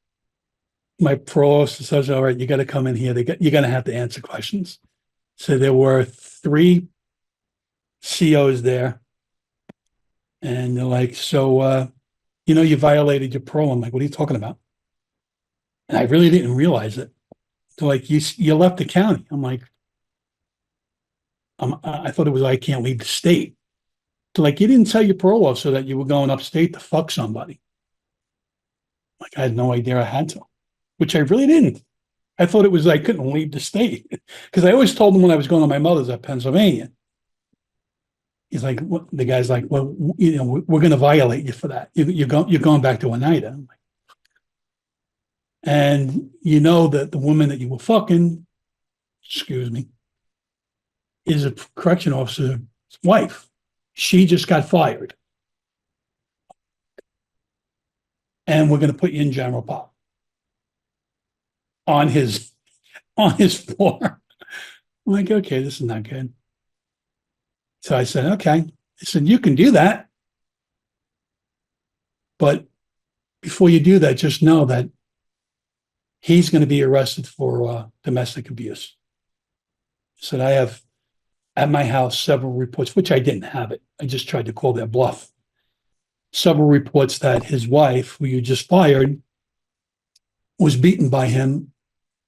my parole officer says, all right, you got to come in here. You're going to have to answer questions. So there were 3 COs there. And they're like, so, you violated your parole. I'm like, what are you talking about? And I really didn't realize it. They're like, you left the county. I'm like, I thought it was, I can't leave the state. They're like, you didn't tell your parole officer that you were going upstate to fuck somebody. Like, I had no idea I had to, which I really didn't. I thought it was I couldn't leave the state because I always told them when I was going to my mother's at Pennsylvania. He's like, the guy's like, well, we're going to violate you for that. You're going back to Oneida. I'm like, and you know that the woman that you were fucking, excuse me, is a correction officer's wife. She just got fired. And we're going to put you in general pop on his floor. I'm like, okay, this is not good. So I said, okay. I said, you can do that. But before you do that, just know that he's going to be arrested for domestic abuse. I said, I have at my house several reports, which I didn't have it. I just tried to call their bluff. Several reports that his wife, who you just fired, was beaten by him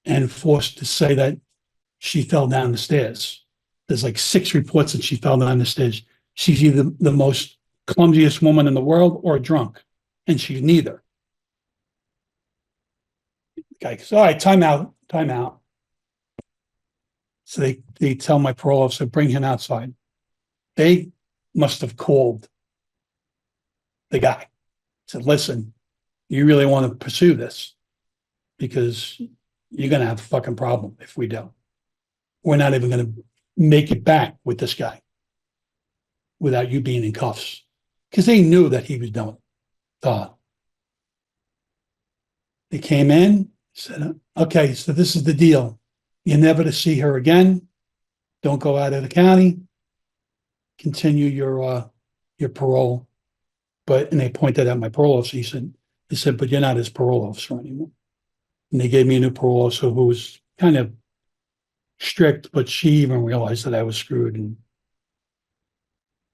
and forced to say that she fell down the stairs. There's like 6 reports that she fell down the stairs. She's either the most clumsiest woman in the world or a drunk, and she's neither. The guy goes, all right, time out. So they tell my parole officer, bring him outside. They must have called the guy. Said, listen, you really want to pursue this because you're going to have a fucking problem if we don't. We're not even going to make it back with this guy without you being in cuffs because they knew that he was doing it. They came in, said, okay, so this is the deal. You're never to see her again. Don't go out of the county. Continue your parole. And they pointed out my parole officer. He said, but you're not his parole officer anymore. And they gave me a new parole officer who was kind of strict, but she even realized that I was screwed. And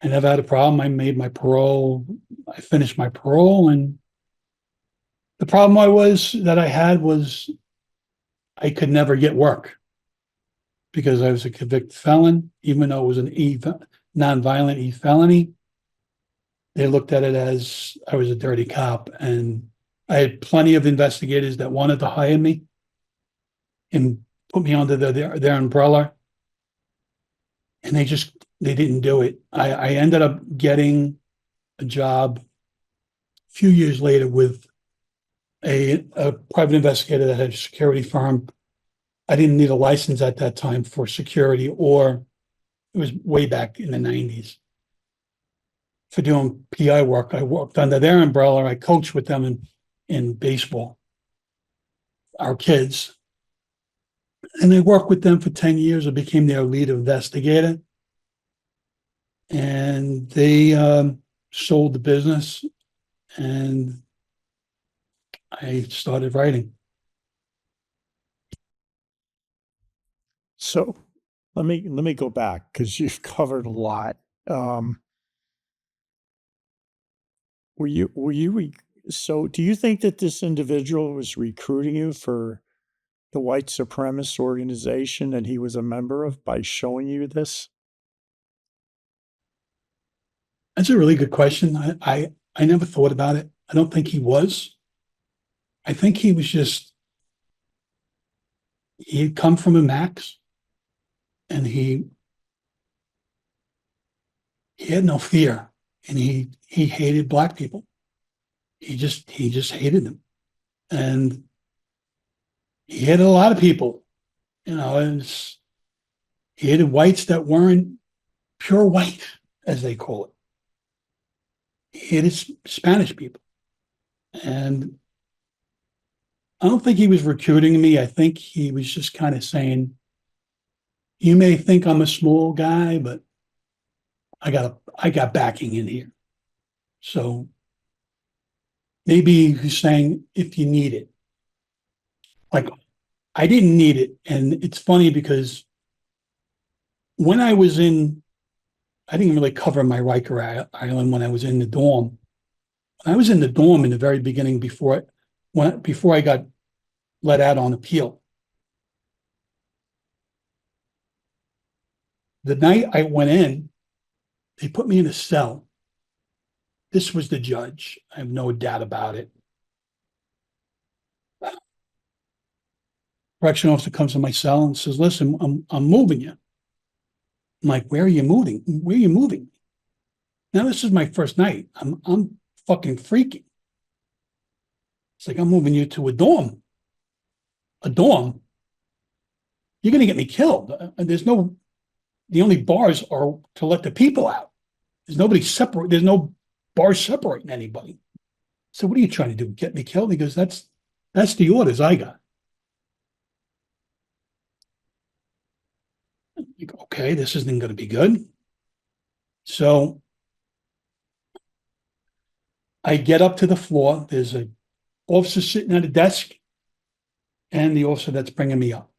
I never had a problem. I made my parole. I finished my parole. And the problem I had was I could never get work. because I was a convicted felon, even though it was an non-violent felony. They looked at it as I was a dirty cop, and I had plenty of investigators that wanted to hire me and put me under their umbrella, and they didn't do it. I ended up getting a job a few years later with a private investigator that had a security firm. I didn't need a license at that time for security, or it was way back in the 90s. For doing PI work, I worked under their umbrella. I coached with them in baseball, our kids. And I worked with them for 10 years. I became their lead investigator. And they sold the business, and I started writing. So let me go back because you've covered a lot. So do you think that this individual was recruiting you for the white supremacist organization that he was a member of by showing you this? That's a really good question. I never thought about it. I don't think he was. I think he was just, he'd come from a max, and he had no fear, and he hated black people. He just hated them. And he hated a lot of people, and he hated whites that weren't pure white, as they call it. He hated Spanish people. And I don't think he was recruiting me. I think he was just kind of saying, you may think I'm a small guy, but I got backing in here. So maybe he's saying, if you need it. Like, I didn't need it. And it's funny because when I didn't really cover my Riker Island when I was in the dorm. When I was in the dorm in the very beginning before I got let out on appeal. The night I went in, they put me in a cell. This was the judge. I have no doubt about it. Correction officer comes to my cell and says, listen, I'm moving you. I'm like, where are you moving? Where are you moving? Now, this is my first night. I'm fucking freaking. It's like, I'm moving you to a dorm. A dorm? You're going to get me killed. The only bars are to let the people out. There's no bars separating anybody. So what are you trying to do? Get me killed? He goes, that's the orders I got. You go, okay, this isn't going to be good. So I get up to the floor. There's an officer sitting at a desk and the officer that's bringing me up.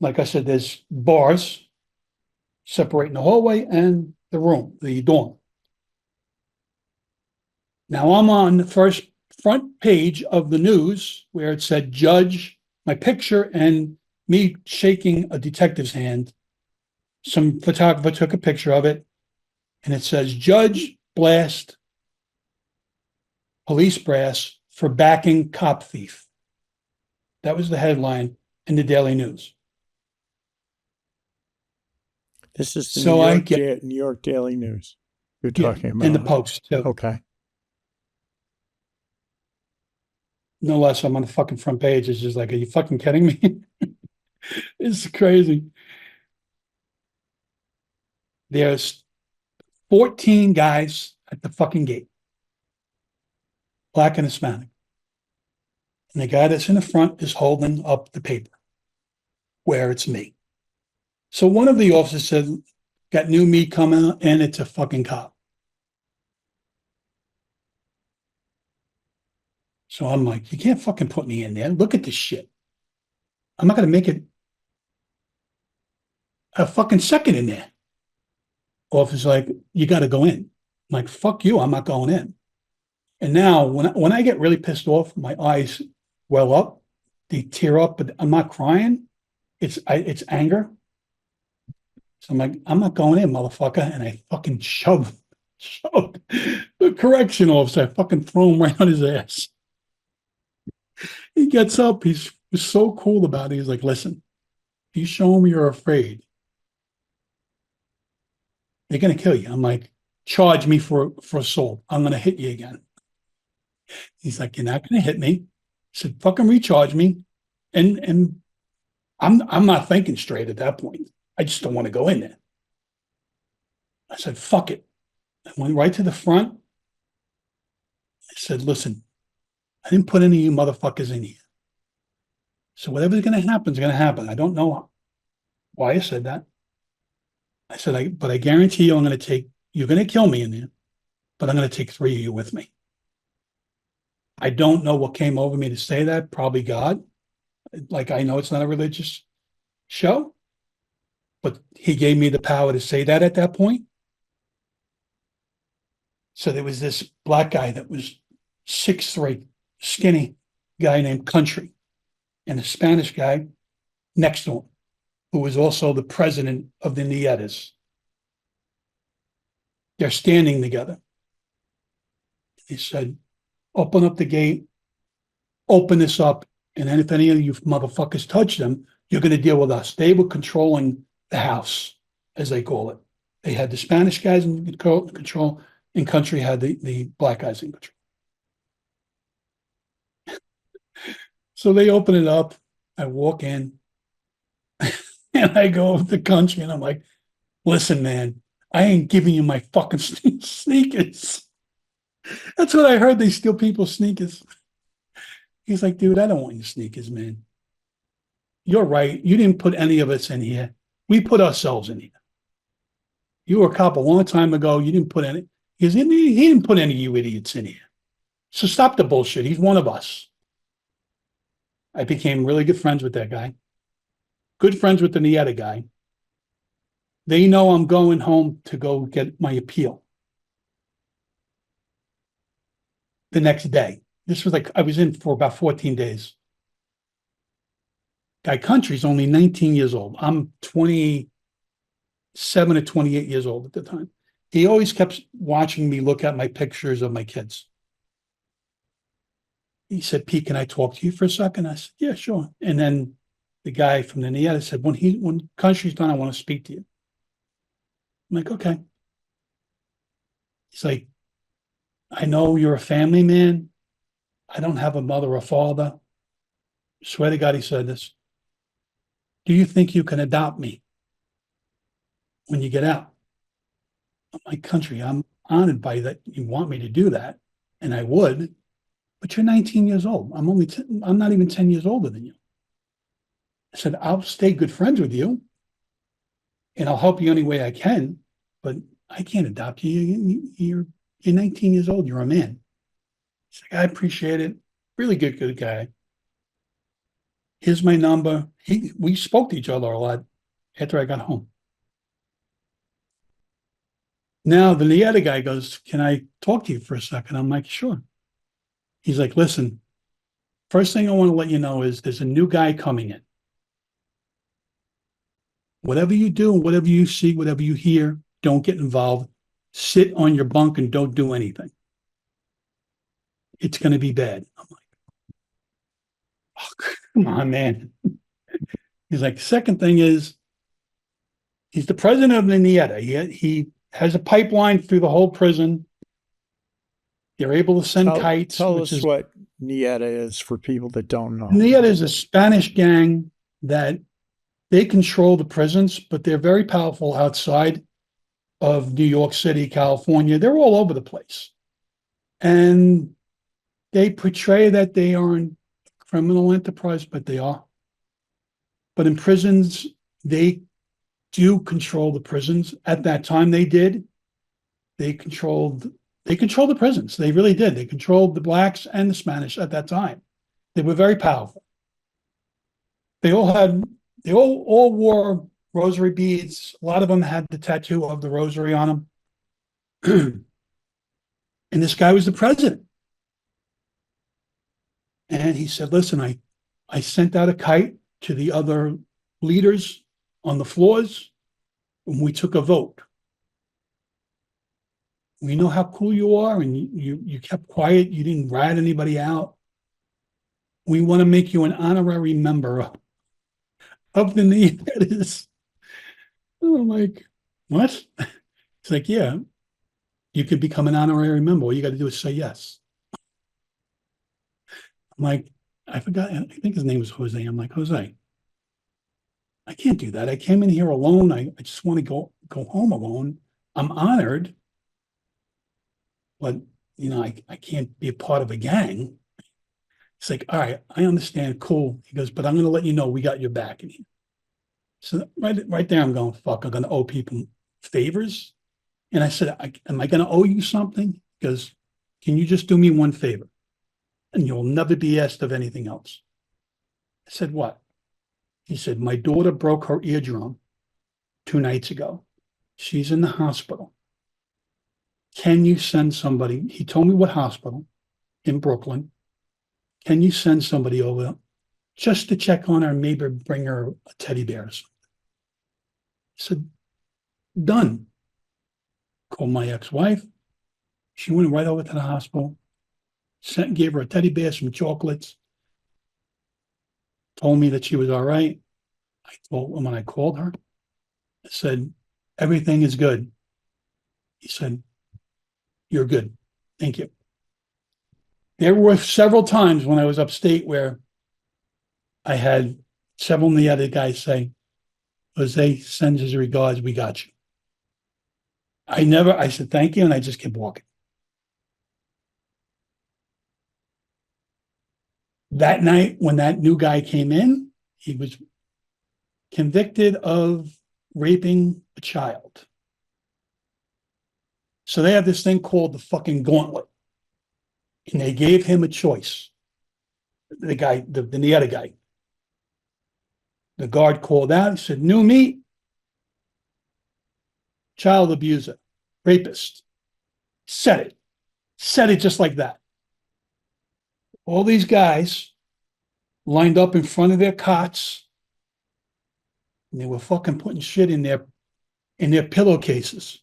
Like I said, there's bars separating the hallway and the room, the dorm. Now I'm on the front page of the news where it said judge, my picture, and me shaking a detective's hand. Some photographer took a picture of it, and it says judge blast police brass for backing cop thief. That was the headline in the Daily News. This is the So New York Daily News you're talking about. And the Post too. Okay. No less, I'm on the fucking front page. It's just like, are you fucking kidding me? It's crazy. There's 14 guys at the fucking gate, black and Hispanic. And the guy that's in the front is holding up the paper where it's me. So one of the officers said, got new meat coming, and it's a fucking cop. So I'm like, you can't fucking put me in there. Look at this shit. I'm not going to make it a fucking second in there. Officer's like, you got to go in. I'm like, fuck you, I'm not going in. And now when I get really pissed off, my eyes well up, they tear up, but I'm not crying. it's anger. So I'm like, I'm not going in, motherfucker. And I fucking shoved the correction officer. I fucking throw him right on his ass. He gets up. He's so cool about it. He's like, listen, if you show him you're afraid, they're going to kill you. I'm like, charge me for assault. I'm going to hit you again. He's like, you're not going to hit me. I said, fucking recharge me. And I'm not thinking straight at that point. I just don't want to go in there. I said, fuck it. I went right to the front. I said, listen, I didn't put any of you motherfuckers in here. So whatever's going to happen is going to happen. I don't know why I said that. I said, but I guarantee you you're going to kill me in there, but I'm going to take 3 of you with me. I don't know what came over me to say that. Probably God. Like, I know it's not a religious show, but he gave me the power to say that at that point. So there was this black guy that was 6'3", skinny guy named Country, and a Spanish guy next to him, who was also the president of the Nietas. They're standing together. He said, open up the gate, open this up, and then if any of you motherfuckers touch them, you're going to deal with us. They were controlling the house, as they call it. They had the Spanish guys in control, and Country had the black guys in control. So they open it up. I walk in, and I go with the Country, and I'm like, listen, man, I ain't giving you my fucking sneakers. That's what I heard. They steal people's sneakers. He's like, dude, I don't want your sneakers, man. You're right. You didn't put any of us in here. We put ourselves in here. You were a cop a long time ago. You didn't put any. He didn't put any of you idiots in here. So stop the bullshit. He's one of us. I became really good friends with that guy. Good friends with the other guy. They know I'm going home to go get my appeal the next day. This was like, I was in for about 14 days. Guy Country's only 19 years old. I'm 27 or 28 years old at the time. He always kept watching me look at my pictures of my kids. He said, Pete, can I talk to you for a second? I said, yeah, sure. And then the guy from the NIATA said, when Country's done, I want to speak to you. I'm like, okay. He's like, I know you're a family man. I don't have a mother or father. I swear to God, he said this. Do you think you can adopt me when you get out? I'm like, Country, I'm honored by that you want me to do that, and I would, but you're 19 years old. I'm not even 10 years older than you. I said, I'll stay good friends with you, and I'll help you any way I can, but I can't adopt you. You're 19 years old. You're a man. He's like, I appreciate it. Really good guy. Here's my number. We spoke to each other a lot after I got home. Now the other guy goes, can I talk to you for a second? I'm like, sure. He's like, listen, first thing I want to let you know is there's a new guy coming in. Whatever you do, whatever you see, whatever you hear, don't get involved. Sit on your bunk and don't do anything. It's going to be bad. I'm like, oh, come on, man. He's like, second thing is, he's the president of the NIATA. He has a pipeline through the whole prison. They're able to send kites. Tell us what NIATA is for people that don't know. NIATA is a Spanish gang that they control the prisons, but they're very powerful outside of New York City, California. They're all over the place. And they portray that they aren't a criminal enterprise, but they are. But in prisons, they do control the prisons. At that time, they did. They controlled the prisons. They really did. They controlled the blacks and the Spanish at that time. They were very powerful. They all wore rosary beads. A lot of them had the tattoo of the rosary on them. And this guy was the president. And he said, listen, I sent out a kite to the other leaders on the floors, and we took a vote. We know how cool you are, and you kept quiet. You didn't rat anybody out. We want to make you an honorary member of the NYPD. I'm like, what? It's like, yeah, you could become an honorary member. All you got to do is say yes. I'm like, I forgot. I think his name was Jose. I'm like, Jose, I can't do that. I came in here alone. I just want to go home alone. I'm honored, but I can't be a part of a gang. It's like, all right, I understand. Cool. He goes, but I'm going to let you know we got your back in here. So right there, I'm going, fuck, I'm going to owe people favors. And I said, am I going to owe you something? Because can you just do me one favor? And you'll never be asked of anything else. I said, what? He said, my daughter broke her eardrum 2 nights ago. She's in the hospital. Can you send somebody? He told me what hospital in Brooklyn. Can you send somebody over just to check on her, maybe bring her a teddy bear or something? I said, done. Called my ex-wife. She went right over to the hospital, gave her a teddy bear, some chocolates, told me that she was all right. When I called her, I said, everything is good. He said, you're good. Thank you. There were several times when I was upstate where I had several of the other guys say, Jose sends his regards, we got you. I said, thank you, and I just kept walking. That night, when that new guy came in, he was convicted of raping a child. So they have this thing called the fucking gauntlet. And they gave him a choice. The other guy. The guard called out and said, new meat, child abuser, rapist. Said it. Said it just like that. All these guys lined up in front of their cots, and they were fucking putting shit in their pillowcases.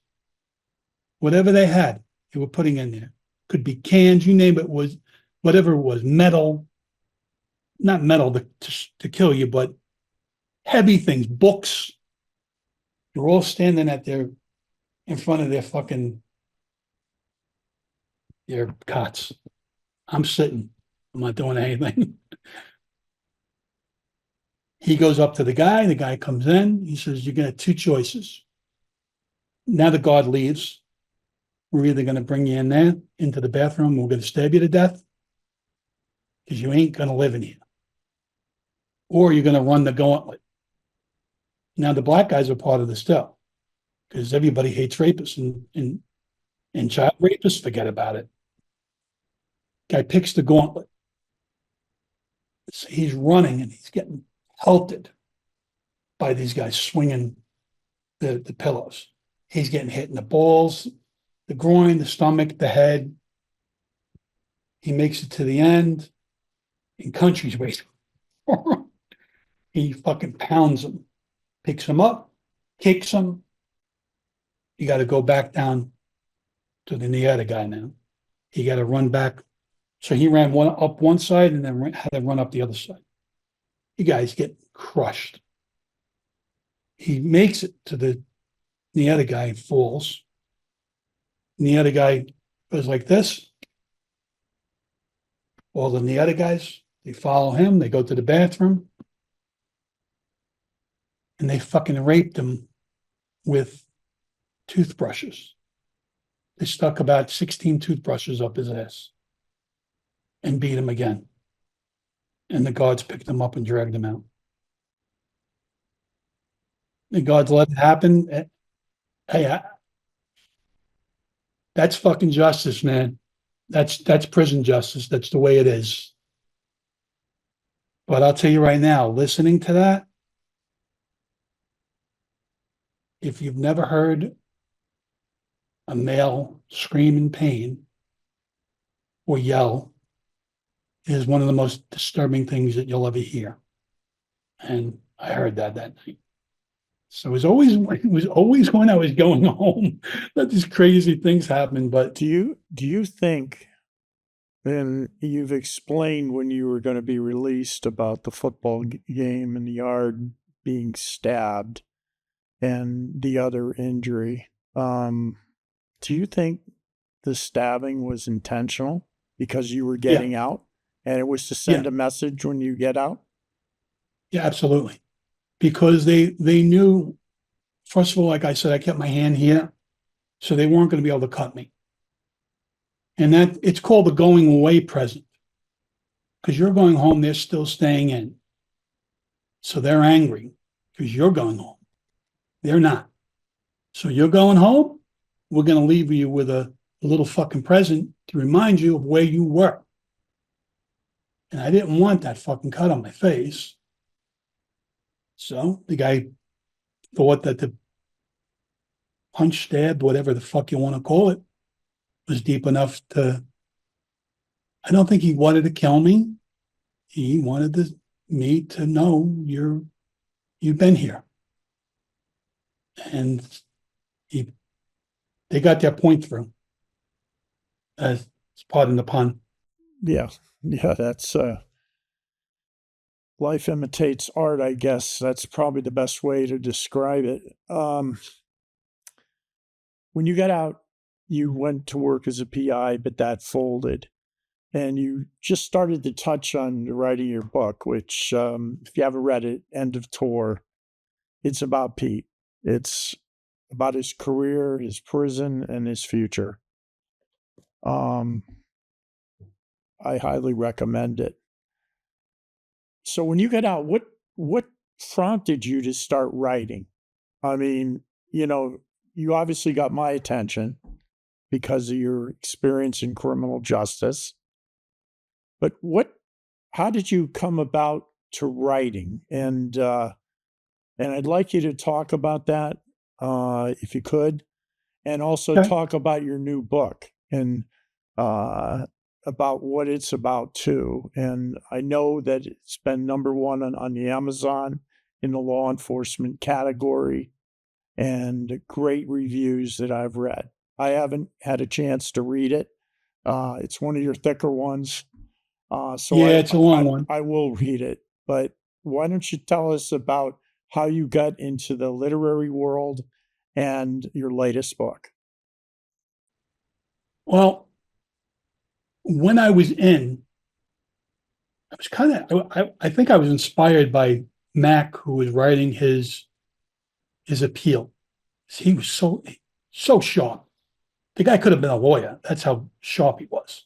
Whatever they had, they were putting in there. Could be cans, you name it, was whatever it was, metal, not metal to kill you, but heavy things, books. They're all standing in front of their cots. I'm sitting. I'm not doing anything. He goes up to the guy comes in. He says, you're going to have 2 choices. Now the guard leaves. We're either going to bring you in there into the bathroom. We're going to stab you to death because you ain't going to live in here. Or you're going to run the gauntlet. Now the black guys are part of this still because everybody hates rapists and child rapists, forget about it. Guy picks the gauntlet. So he's running and he's getting pelted by these guys swinging the pillows. He's getting hit in the balls, the groin, the stomach, the head. He makes it to the end. In countries where he fucking pounds him, picks him up, kicks him. You got to go back down to the other guy now. He got to run back. So he ran up one side and then had to run up the other side. You guys get crushed. He makes it to the other guy, falls. And the other guy goes like this. All the other guys, they follow him. They go to the bathroom. And they fucking raped him with toothbrushes. They stuck about 16 toothbrushes up his ass and beat him again. And the guards picked him up and dragged him out. The guards let it happen. Hey, that's fucking justice, man. That's prison justice. That's the way it is. But I'll tell you right now, listening to that, if you've never heard a male scream in pain or yell, it is one of the most disturbing things that you'll ever hear. And I heard that night. So it was always when I was going home that these crazy things happened. But Do you think, and you've explained when you were going to be released about the football game in the yard being stabbed and the other injury. Do you think the stabbing was intentional because you were yeah, getting out and it was to yeah, send a message when you get out? yeah, absolutely. Because they knew, first of all, like I said, I kept my hand here, so they weren't going to be able to cut me. And that it's called the going away present. Because you're going home, they're still staying in. So they're angry because you're going home. They're not. So you're going home. We're going to leave you with a little fucking present to remind you of where you were. And I didn't want that fucking cut on my face. So the guy thought that the punch, stab, whatever the fuck you want to call it, was deep enough to. I don't think he wanted to kill me. He wanted me to know you've been here. And he they got their point through. As pardon the pun. Yeah. Yeah, that's life imitates art, I guess. That's probably the best way to describe it. When you got out, you went to work as a PI, but that folded. And you just started to touch on writing your book, which, if you haven't read it, End of Tour, it's about Pete. It's about his career, his prison, and his future. Um, I highly recommend it. So when you got out, what prompted you to start writing? I mean, you obviously got my attention because of your experience in criminal justice. But how did you come about to writing? And I'd like you to talk about that, if you could, and also Okay. talk about your new book and uh, about what it's about too. And I know that it's been number one on the Amazon in the law enforcement category, and great reviews that I've read. I haven't had a chance to read it. It's one of your thicker ones, so Yeah, it's a long one. I will read it. But why don't you tell us about how you got into the literary world and your latest book? Well, when I was in, I was kind of, I think I was inspired by Mac, who was writing his appeal. He was so sharp. The guy could have been a lawyer. That's how sharp he was.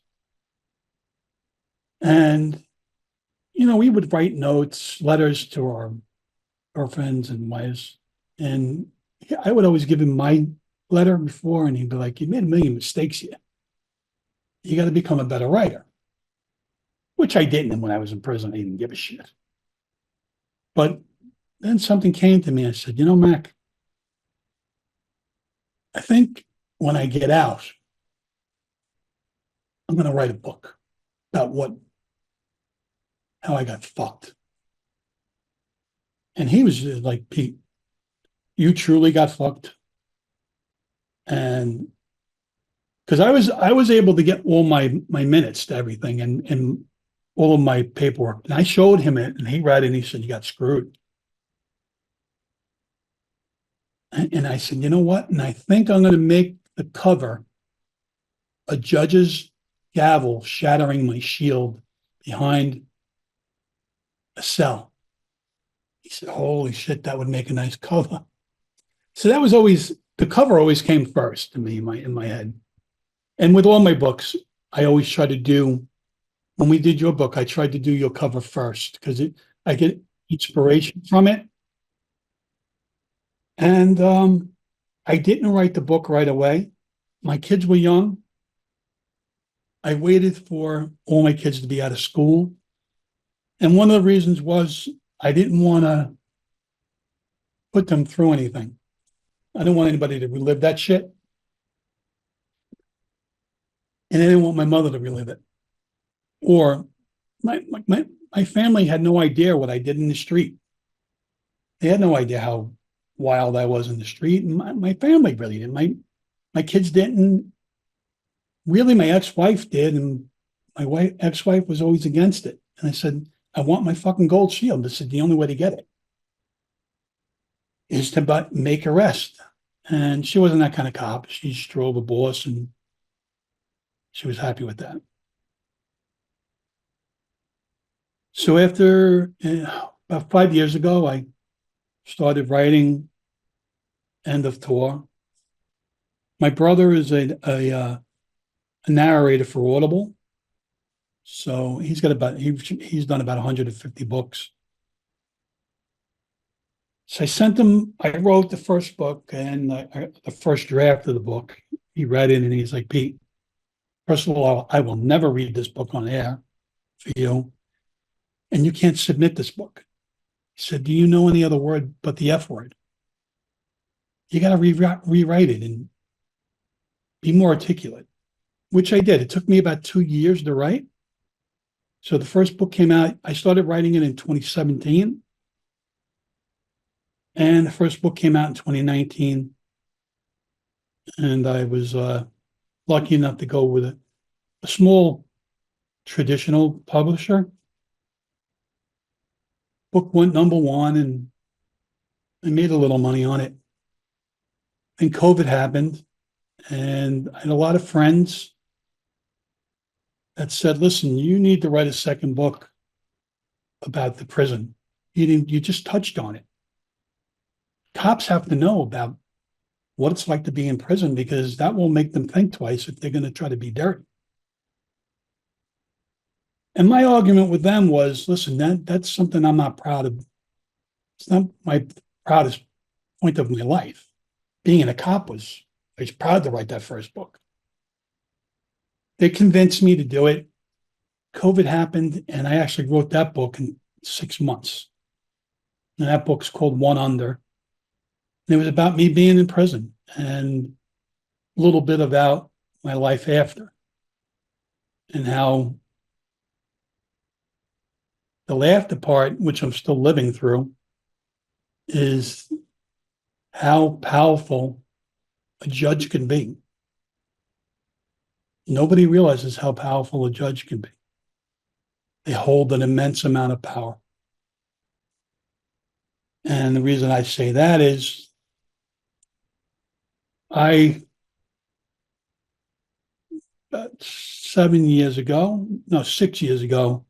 And we would write notes, letters to our girlfriends and wives, and I would always give him my letter before, and he'd be like, "You made a million mistakes here. You got to become a better writer," which I didn't. And when I was in prison, I didn't give a shit. But then something came to me. I said, Mac, I think when I get out, I'm going to write a book about how I got fucked. And he was just like, Pete, you truly got fucked. And because I was able to get all my minutes to everything and all of my paperwork. And I showed him it, and he read it, and he said, "You got screwed." And I said, "You know what? And I think I'm going to make the cover a judge's gavel shattering my shield behind a cell." He said, "Holy shit, that would make a nice cover." So that was always the cover. Always came first to me in my head. And with all my books, I always try to do. When we did your book, I tried to do your cover first because I get inspiration from it. And I didn't write the book right away. My kids were young. I waited for all my kids to be out of school. And one of the reasons was I didn't want to put them through anything. I didn't want anybody to relive that shit. And I didn't want my mother to relive it. Or my family had no idea what I did in the street. They had no idea how wild I was in the street, and my family really didn't. My kids didn't. Really, my ex-wife did, and my ex-wife was always against it. And I said, I want my fucking gold shield. This is the only way to get it, is to make arrest. And she wasn't that kind of cop. She just drove a boss, and she was happy with that. So after about 5 years ago, I started writing End of Tour. My brother is a narrator for Audible. So he's done about 150 books. So I sent him, I wrote the first book and the first draft of the book. He read it and he's like, Pete, first of all, I will never read this book on air for you. And you can't submit this book. He said, do you know any other word but the F word? You got to rewrite it and be more articulate, which I did. It took me about 2 years to write. So the first book came out, I started writing it in 2017. And the first book came out in 2019. And I was lucky enough to go with a small traditional publisher. Book went #1 and I made a little money on it. And COVID happened. And I had a lot of friends that said, listen, you need to write a second book about the prison. You just touched on it. Cops have to know about what it's like to be in prison because that will make them think twice if they're going to try to be dirty. And my argument with them was, listen, that's something I'm not proud of. It's not my proudest point of my life. Being a cop I was proud to write that first book. They convinced me to do it. COVID happened, and I actually wrote that book in 6 months. And that book's called One Under. And it was about me being in prison and a little bit about my life after and how the laughter part, which I'm still living through, is how powerful a judge can be. Nobody realizes how powerful a judge can be. They hold an immense amount of power. And the reason I say that is about 6 years ago,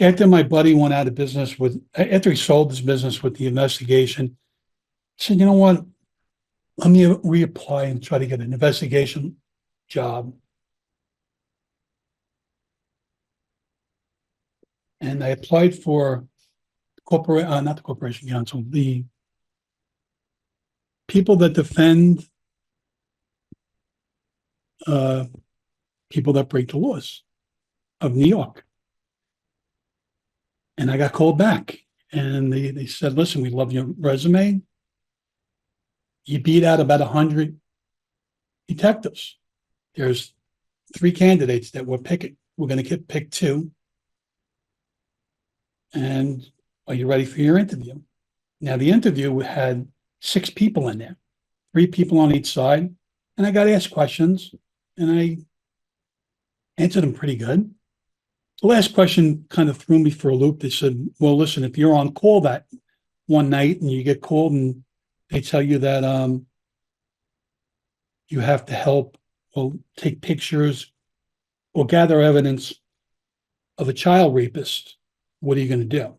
after my buddy went out of business after he sold his business with the investigation, I said, you know what? Let me reapply and try to get an investigation job. And I applied for not the Corporation Council, the people that defend people that break the laws of New York. And I got called back and they said, listen, we love your resume. You beat out about 100 detectives. There's 3 candidates that we're picking. We're going to pick 2. And are you ready for your interview? Now, the interview had 6 people in there, 3 people on each side. And I got asked questions and I answered them pretty good. The last question kind of threw me for a loop. They said, well, listen, if you're on call that one night and you get called and they tell you that you have to help or take pictures or gather evidence of a child rapist, what are you going to do?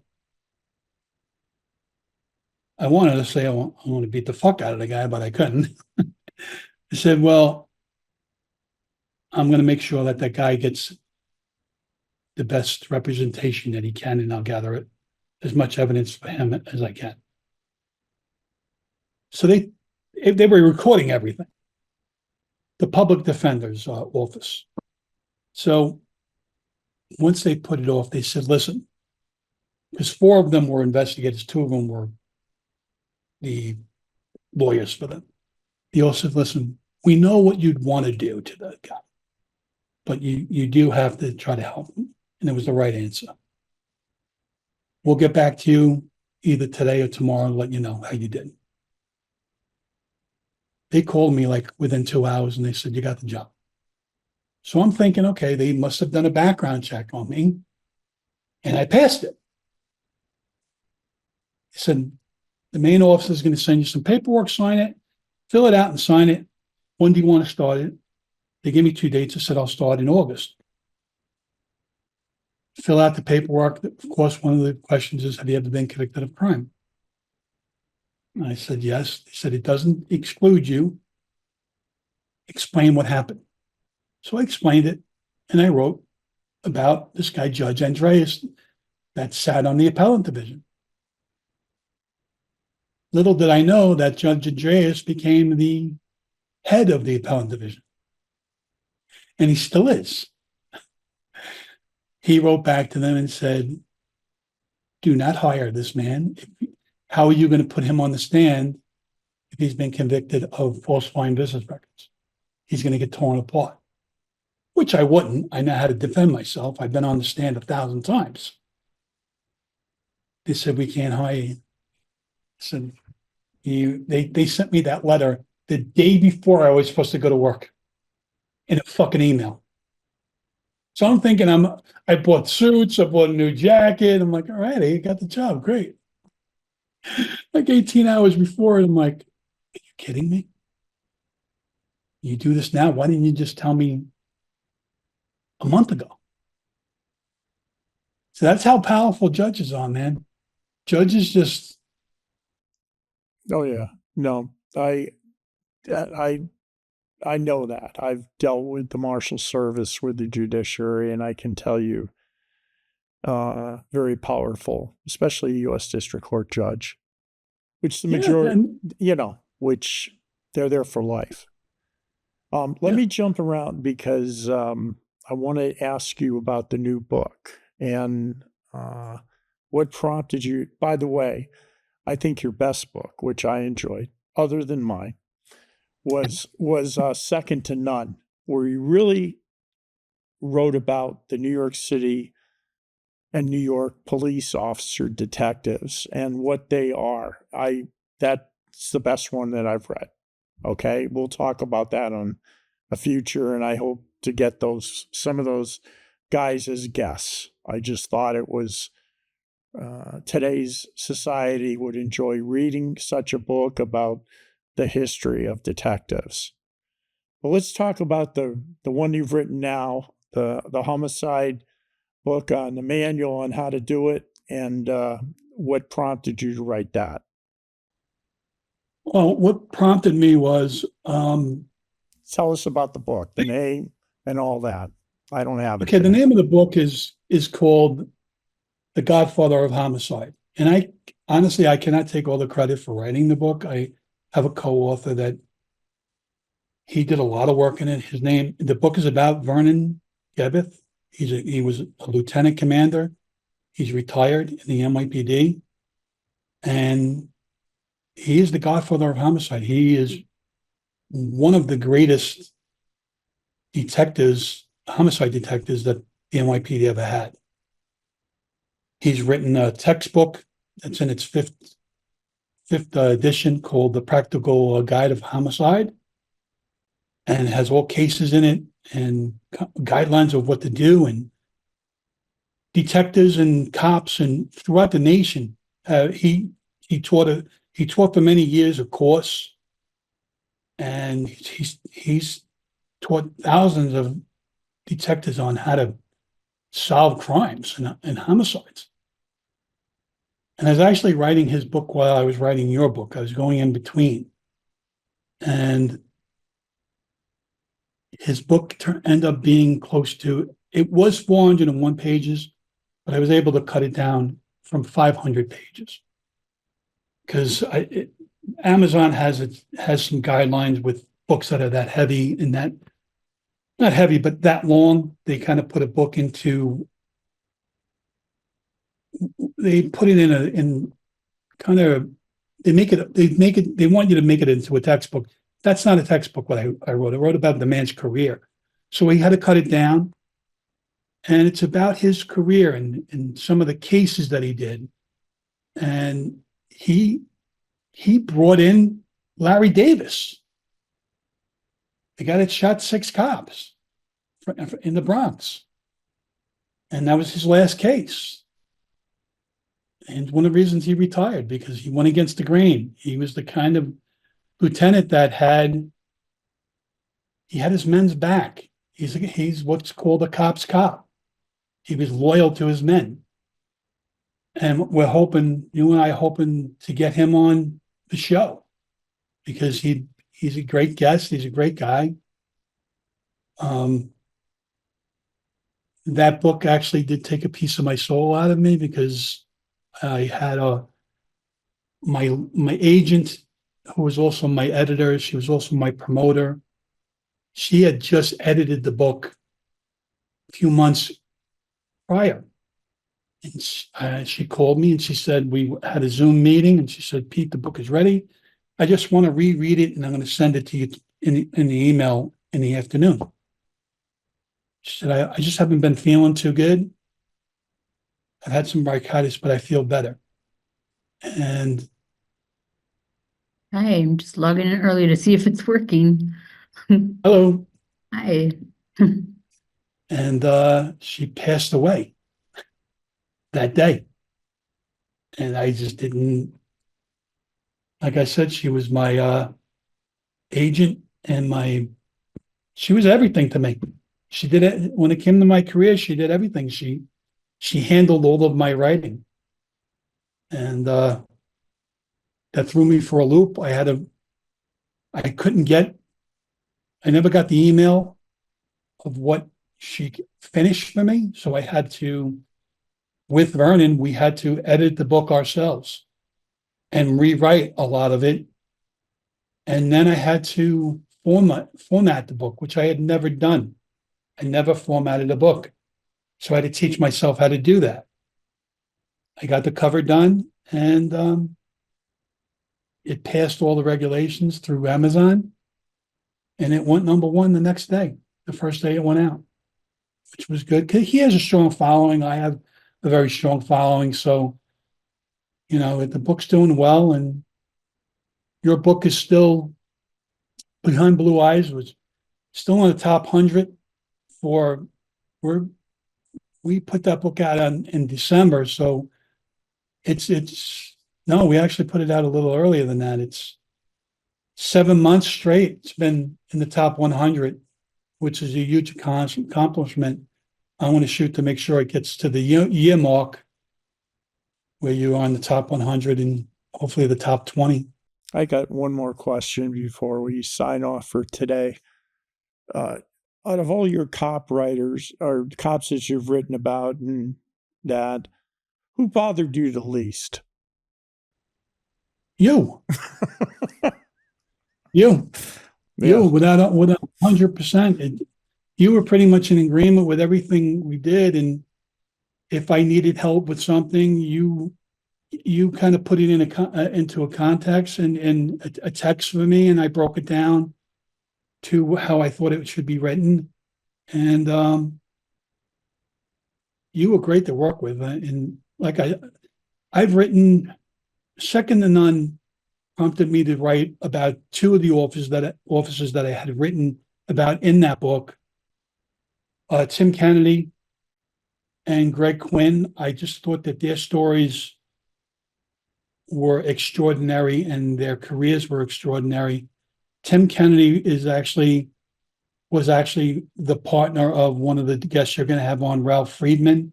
I wanted to say I want to beat the fuck out of the guy, but I couldn't. I said, well, I'm going to make sure that that guy gets the best representation that he can, and I'll gather as much evidence for him as I can. So they were recording everything. The public defender's office. So once they put it off, they said, listen, because 4 of them were investigators, 2 of them were the lawyers for them. They all said, listen, we know what you'd want to do to the guy, but you do have to try to help him. And it was the right answer. We'll get back to you either today or tomorrow and let you know how you did. They called me like within 2 hours and they said, you got the job. So I'm thinking, okay, they must have done a background check on me and I passed it. They said, the main officer is going to send you some paperwork, sign it, fill it out and sign it. When do you want to start it? They gave me 2 dates. I said, I'll start in August. Fill out the paperwork. Of course, one of the questions is, have you ever been convicted of crime? And I said, yes. They said, it doesn't exclude you. Explain what happened. So I explained it, and I wrote about this guy, Judge Andreas, that sat on the appellate division. Little did I know that Judge Andreas became the head of the appellate division. And he still is. He wrote back to them and said, do not hire this man. How are you going to put him on the stand if he's been convicted of falsifying business records? He's going to get torn apart, which I wouldn't. I know how to defend myself. I've been on the stand 1,000 times. They said, we can't hire you. I said, they sent me that letter the day before I was supposed to go to work in a fucking email. So I'm thinking I bought suits, I bought a new jacket. I'm like, all right, I got the job. Great. Like 18 hours before, and I'm like, are you kidding me? You do this now. Why didn't you just tell me a month ago? So that's how powerful judges are, man. Judges just. Oh yeah. No, I know that. I've dealt with the Marshal Service, with the judiciary, and I can tell you, very powerful, especially a U.S. District Court judge, which the majority, which they're there for life. Let me jump around because I want to ask you about the new book and what prompted you. By the way, I think your best book, which I enjoyed, other than mine, was Second to None, where you really wrote about the New York City and New York police officer detectives and what they are. That's the best one that I've read. Okay, we'll talk about that on a future, and I hope to get some of those guys as guests. I just thought it was today's society would enjoy reading such a book about the history of detectives. But let's talk about the one you've written now, the homicide book on the manual on how to do it, and what prompted you to write that. Well, what prompted me was. Tell us about the book, the name, and all that. I don't have it. Okay, the name of the book is called The Godfather of Homicide. And I cannot take all the credit for writing the book. I have a co-author that he did a lot of work in it. The book is about Vernon Gebeth. He was a lieutenant commander. He's retired in the NYPD. And he is the godfather of homicide. He is one of the greatest homicide detectives that the NYPD ever had. He's written a textbook that's in its fifth edition called The Practical Guide of Homicide, and it has all cases in it and guidelines of what to do. And detectives and cops and throughout the nation, he taught for many years a course, and he's taught thousands of detectives on how to solve crimes and homicides. And I was actually writing his book while I was writing your book. I was going in between. And his book ended up being it was 401 pages, but I was able to cut it down from 500 pages. Because Amazon has some guidelines with books that are that heavy and that, not heavy, but that long. They kind of put a book into, they put it in kind of, they want you to make it into a textbook. That's not a textbook what I wrote. I wrote about the man's career. So we had to cut it down. And it's about his career and some of the cases that he did. and he brought in Larry Davis, the guy that shot 6 cops in the Bronx, and that was his last case. And one of the reasons he retired, because he went against the grain. He was the kind of lieutenant that had his men's back. He's what's called a cop's cop. He was loyal to his men. And we're hoping, you and I hoping to get him on the show, because he's a great guest. He's a great guy. That book actually did take a piece of my soul out of me, because I had my agent, who was also my editor. She was also my promoter. She had just edited the book a few months prior. And she called me and she said, we had a Zoom meeting, and she said, Pete, the book is ready. I just want to reread it, and I'm going to send it to you in the email in the afternoon. She said, I just haven't been feeling too good. I've had some bronchitis, but I feel better. And Hi, I'm just logging in early to see if it's working. hello. Hi. And she passed away that day. And I just didn't, like I said, she was my agent, and she was everything to me. She did it when it came to my career. She did everything. She handled all of my writing, and that threw me for a loop. I never got the email of what she finished for me. So I had to, with Vernon, we had to edit the book ourselves and rewrite a lot of it. And then I had to format the book, which I had never done. I never formatted a book. So I had to teach myself how to do that. I got the cover done, and it passed all the regulations through Amazon, and it went #1 the next day, the first day it went out, which was good. He has a strong following. I have a very strong following. So, the book's doing well, and your book is still, Behind Blue Eyes, was still in the top 100 for, we put that book out in December. So no, we actually put it out a little earlier than that. It's 7 months straight. It's been in the top 100, which is a huge accomplishment. I want to shoot to make sure it gets to the year mark, where you are in the top 100 and hopefully the top 20. I got one more question before we sign off for today. Out of all your cop writers or cops that you've written about and that, who bothered you the least? You, without 100%. You were pretty much in agreement with everything we did. And if I needed help with something, you kind of put it into a context and a text for me, and I broke it down to how I thought it should be written. And you were great to work with. And like I've written, Second to None prompted me to write about 2 of the officers that I had written about in that book. Tim Kennedy and Greg Quinn. I just thought that their stories were extraordinary and their careers were extraordinary. Tim Kennedy was actually the partner of one of the guests you're going to have on, Ralph Friedman.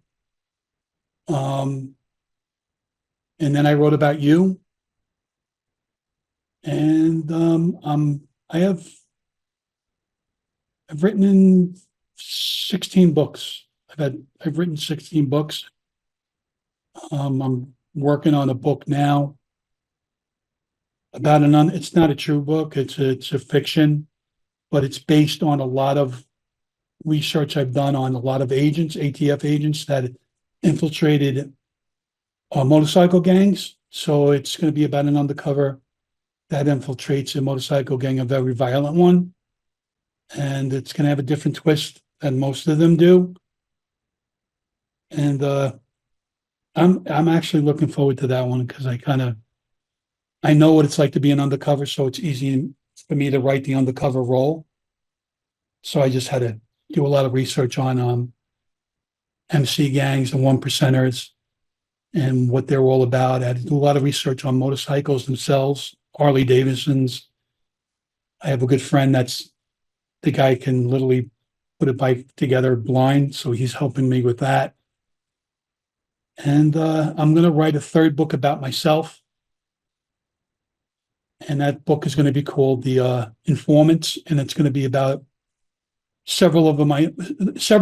And then I wrote about you. And I've written in 16 books. I've written 16 books. I'm working on a book now about it's not a true book. It's a fiction, but it's based on a lot of research I've done on a lot of ATF agents that infiltrated motorcycle gangs. So it's going to be about an undercover that infiltrates a motorcycle gang, a very violent one. And it's going to have a different twist than most of them do. And I'm actually looking forward to that one because I know what it's like to be an undercover, so it's easy for me to write the undercover role. So I just had to do a lot of research on MC gangs and one percenters and what they're all about. I had to do a lot of research on motorcycles themselves, Harley Davidsons. I have a good friend that's the guy can literally put a bike together blind, so he's helping me with that. And I'm going to write a third book about myself. And that book is going to be called The Informants, and it's going to be about several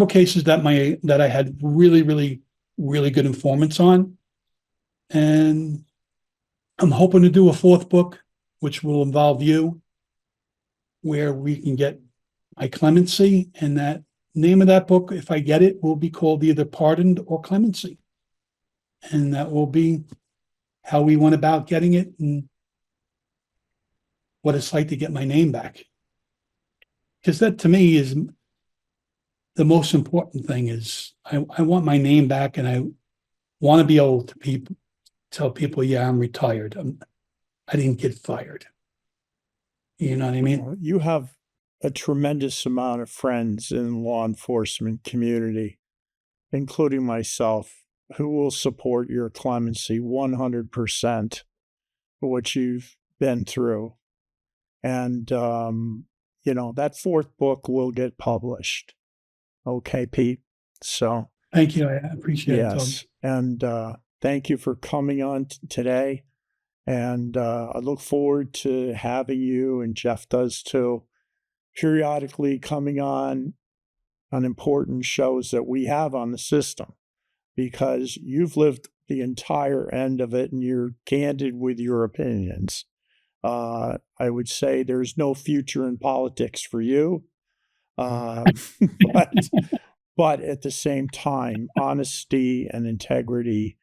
cases that I had really, really, really good informants on. And I'm hoping to do a fourth book, which will involve you, where we can get my clemency. And that name of that book, if I get it, will be called either Pardoned or Clemency. And that will be how we went about getting it and what it's like to get my name back. Because that to me is the most important thing. Is I want my name back, and I want to be able to tell people, yeah, I'm retired. I didn't get fired. You know what I mean? You have a tremendous amount of friends in the law enforcement community, including myself, who will support your clemency 100% for what you've been through. And, that fourth book will get published. Okay, Pete. So Thank you. I appreciate it, Tom. yes. And thank you for coming on today. And I look forward to having you, and Jeff does too, periodically coming on important shows that we have on the system, because you've lived the entire end of it and you're candid with your opinions. I would say there's no future in politics for you. But at the same time, honesty and integrity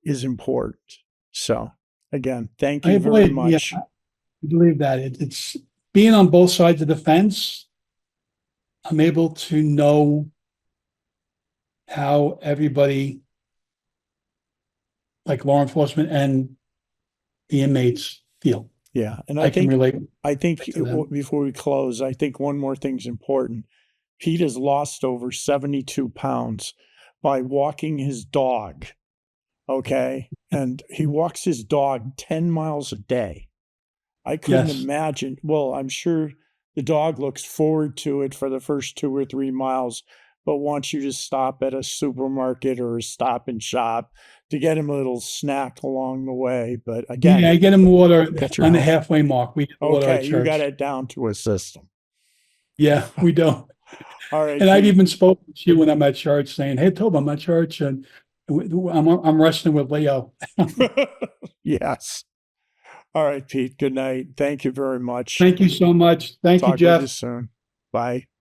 is important. So again, thank you very much. Yeah, I believe that it's being on both sides of the fence. I'm able to know how everybody, like law enforcement and the inmates, feel. Yeah. And I can relate. I think to them. before we close, I think one more thing's important. Pete has lost over 72 pounds by walking his dog. Okay. And he walks his dog 10 miles a day. I couldn't Yes. imagine. Well, I'm sure the dog looks forward to it for the first 2 or 3 miles, but wants you to stop at a supermarket or a Stop and Shop to get him a little snack along the way. But again, Yeah, I get him water Get your on the house. halfway mark. We get water at okay, you church. got it down to a system. Yeah, we don't. All right. And I've Pete. even spoken to you when I'm at church saying, hey, Toby, I'm at church and I'm wrestling with Leo. Yes. All right, Pete. Good night. Thank you very much. Thank you so much. Thank you, Talk with Jeff. you soon. Bye.